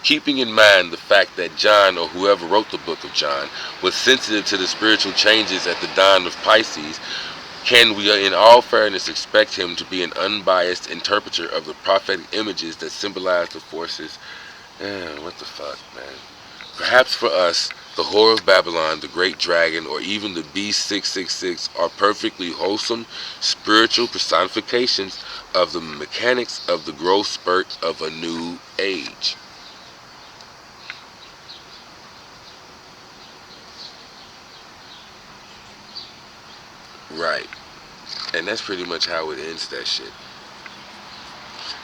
Keeping in mind the fact that John, or whoever wrote the book of John, was sensitive to the spiritual changes at the dawn of Pisces, can we, in all fairness, expect him to be an unbiased interpreter of the prophetic images that symbolize the forces? What the fuck, man? Perhaps for us, the Whore of Babylon, the Great Dragon, or even the Beast 666 are perfectly wholesome, spiritual personifications of the mechanics of the growth spurt of a new age. Right. And that's pretty much how it ends that shit.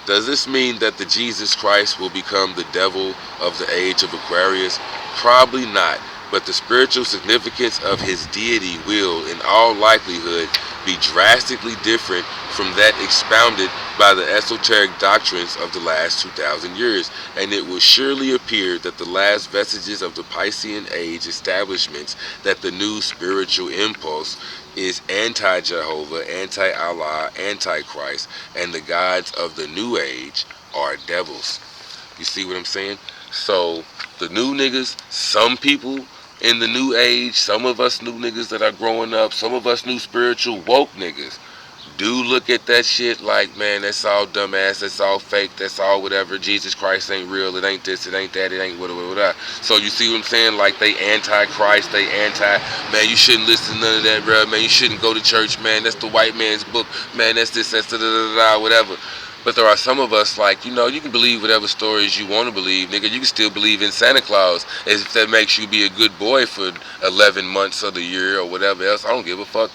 Does this mean that the Jesus Christ will become the devil of the age of Aquarius? Probably not, but the spiritual significance of his deity will, in all likelihood, be drastically different from that expounded by the esoteric doctrines of the last 2,000 years, and it will surely appear that the last vestiges of the Piscean age establishments that the new spiritual impulse is anti-Jehovah, anti-Allah, anti-Christ, and the gods of the new age are devils. You see what I'm saying? So the new niggas, some people in the new age, some of us new niggas that are growing up, some of us new spiritual woke niggas do look at that shit like, man, that's all dumbass, that's all fake, that's all whatever. Jesus Christ ain't real, it ain't this, it ain't that, it ain't whatever. So you see what I'm saying? Like they anti-Christ, they anti, man, you shouldn't listen to none of that, bro. Man, you shouldn't go to church, man. That's the white man's book, man. That's this, that's da da da da, whatever. But there are some of us like, you know, you can believe whatever stories you want to believe, nigga. You can still believe in Santa Claus as if that makes you be a good boy for 11 months of the year or whatever else. I don't give a fuck.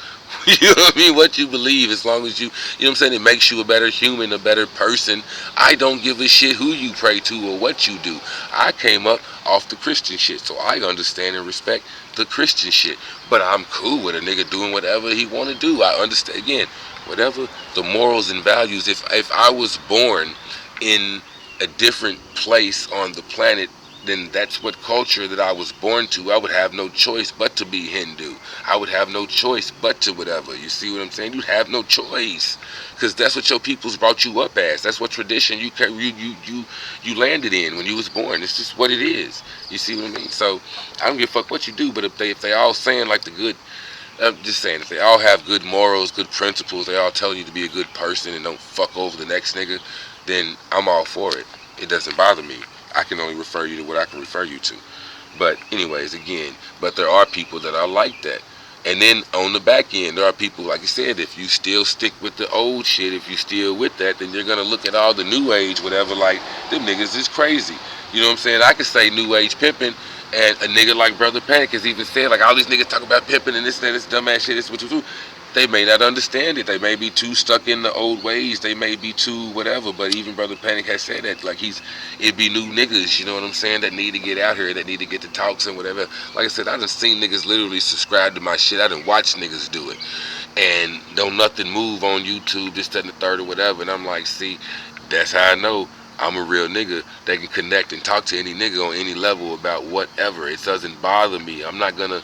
You know what I mean? What you believe, as long as you know what I'm saying, it makes you a better human, a better person. I don't give a shit who you pray to or what you do. I came up off the Christian shit, so I understand and respect the Christian shit. But I'm cool with a nigga doing whatever he want to do. I understand, again, whatever the morals and values. If I was born in a different place on the planet, then that's what culture that I was born to. I would have no choice but to be Hindu. I would have no choice but to whatever. You see what I'm saying? You'd have no choice, because that's what your peoples brought you up as. That's what tradition you landed in when you was born. It's just what it is. You see what I mean? So I don't give a fuck what you do, but if they all saying like the good, I'm just saying, if they all have good morals, good principles, they all telling you to be a good person and don't fuck over the next nigga, then I'm all for it. It doesn't bother me. I can only refer you to what I can refer you to. But anyways, again, but there are people that are like that. And then on the back end, there are people, like I said, if you still stick with the old shit, if you still with that, then you're going to look at all the new age, whatever, like, them niggas is crazy. You know what I'm saying? I could say new age pimping, and a nigga like Brother Panic has even said, like, all these niggas talk about pimping and this and that, this dumbass shit, this what you do. They may not understand it. They may be too stuck in the old ways. They may be too whatever. But even Brother Panic has said that, like, it be new niggas, you know what I'm saying, that need to get out here, that need to get the talks and whatever. Like I said, I done seen niggas literally subscribe to my shit. I done watched niggas do it, and don't nothing move on YouTube, this, that, and the third or whatever. And I'm like, see, that's how I know I'm a real nigga that can connect and talk to any nigga on any level about whatever. It doesn't bother me. I'm not gonna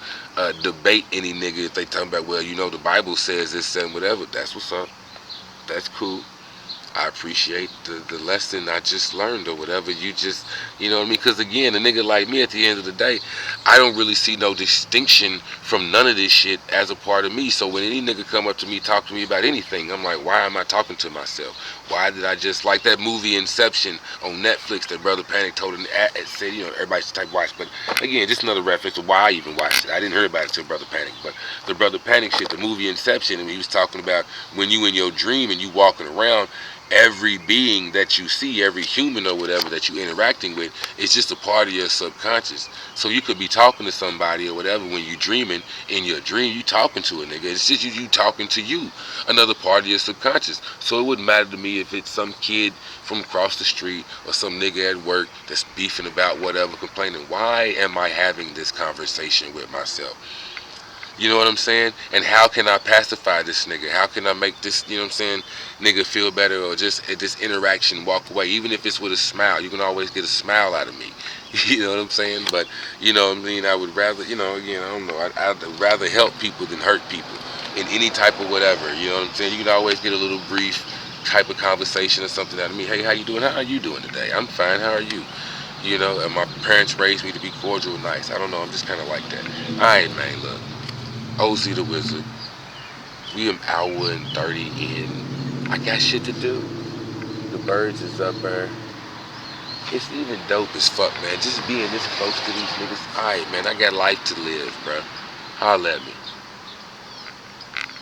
debate any nigga if they talking about, well, you know, the Bible says this and whatever. That's what's up. That's cool. I appreciate the lesson I just learned or whatever. You just, you know what I mean? Because again, a nigga like me, at the end of the day, I don't really see no distinction from none of this shit as a part of me. So when any nigga come up to me, talk to me about anything, I'm like, why am I talking to myself? Why did I just, like that movie Inception on Netflix that Brother Panic told him, said, you know, everybody should type watch. But again, just another reference to why I even watched it. I didn't hear about it until Brother Panic. But the Brother Panic shit, the movie Inception, and he was talking about when you in your dream and you walking around, every being that you see, every human or whatever that you're interacting with, is just a part of your subconscious. So you could be talking to somebody or whatever when you're dreaming. In your dream, you talking to a nigga. It's just you talking to you, another part of your subconscious. So it wouldn't matter to me if it's some kid from across the street or some nigga at work that's beefing about whatever, complaining. Why am I having this conversation with myself? You know what I'm saying? And how can I pacify this nigga? How can I make this, you know what I'm saying, nigga feel better, or just at this interaction walk away? Even if it's with a smile, you can always get a smile out of me. You know what I'm saying? But, you know what I mean, I would rather, you know, again, I don't know, I'd rather help people than hurt people in any type of whatever. You know what I'm saying? You can always get a little brief type of conversation or something out of me. Hey, how you doing? How are you doing today? I'm fine. How are you? You know, and my parents raised me to be cordial and nice. I don't know, I'm just kind of like that. All right, man, look. OZ the Wizard. We an hour and 30 in. I got shit to do. The birds is up there. It's even dope as fuck, man. Just being this close to these niggas. Alright, man, I got life to live, bro. Holla at me.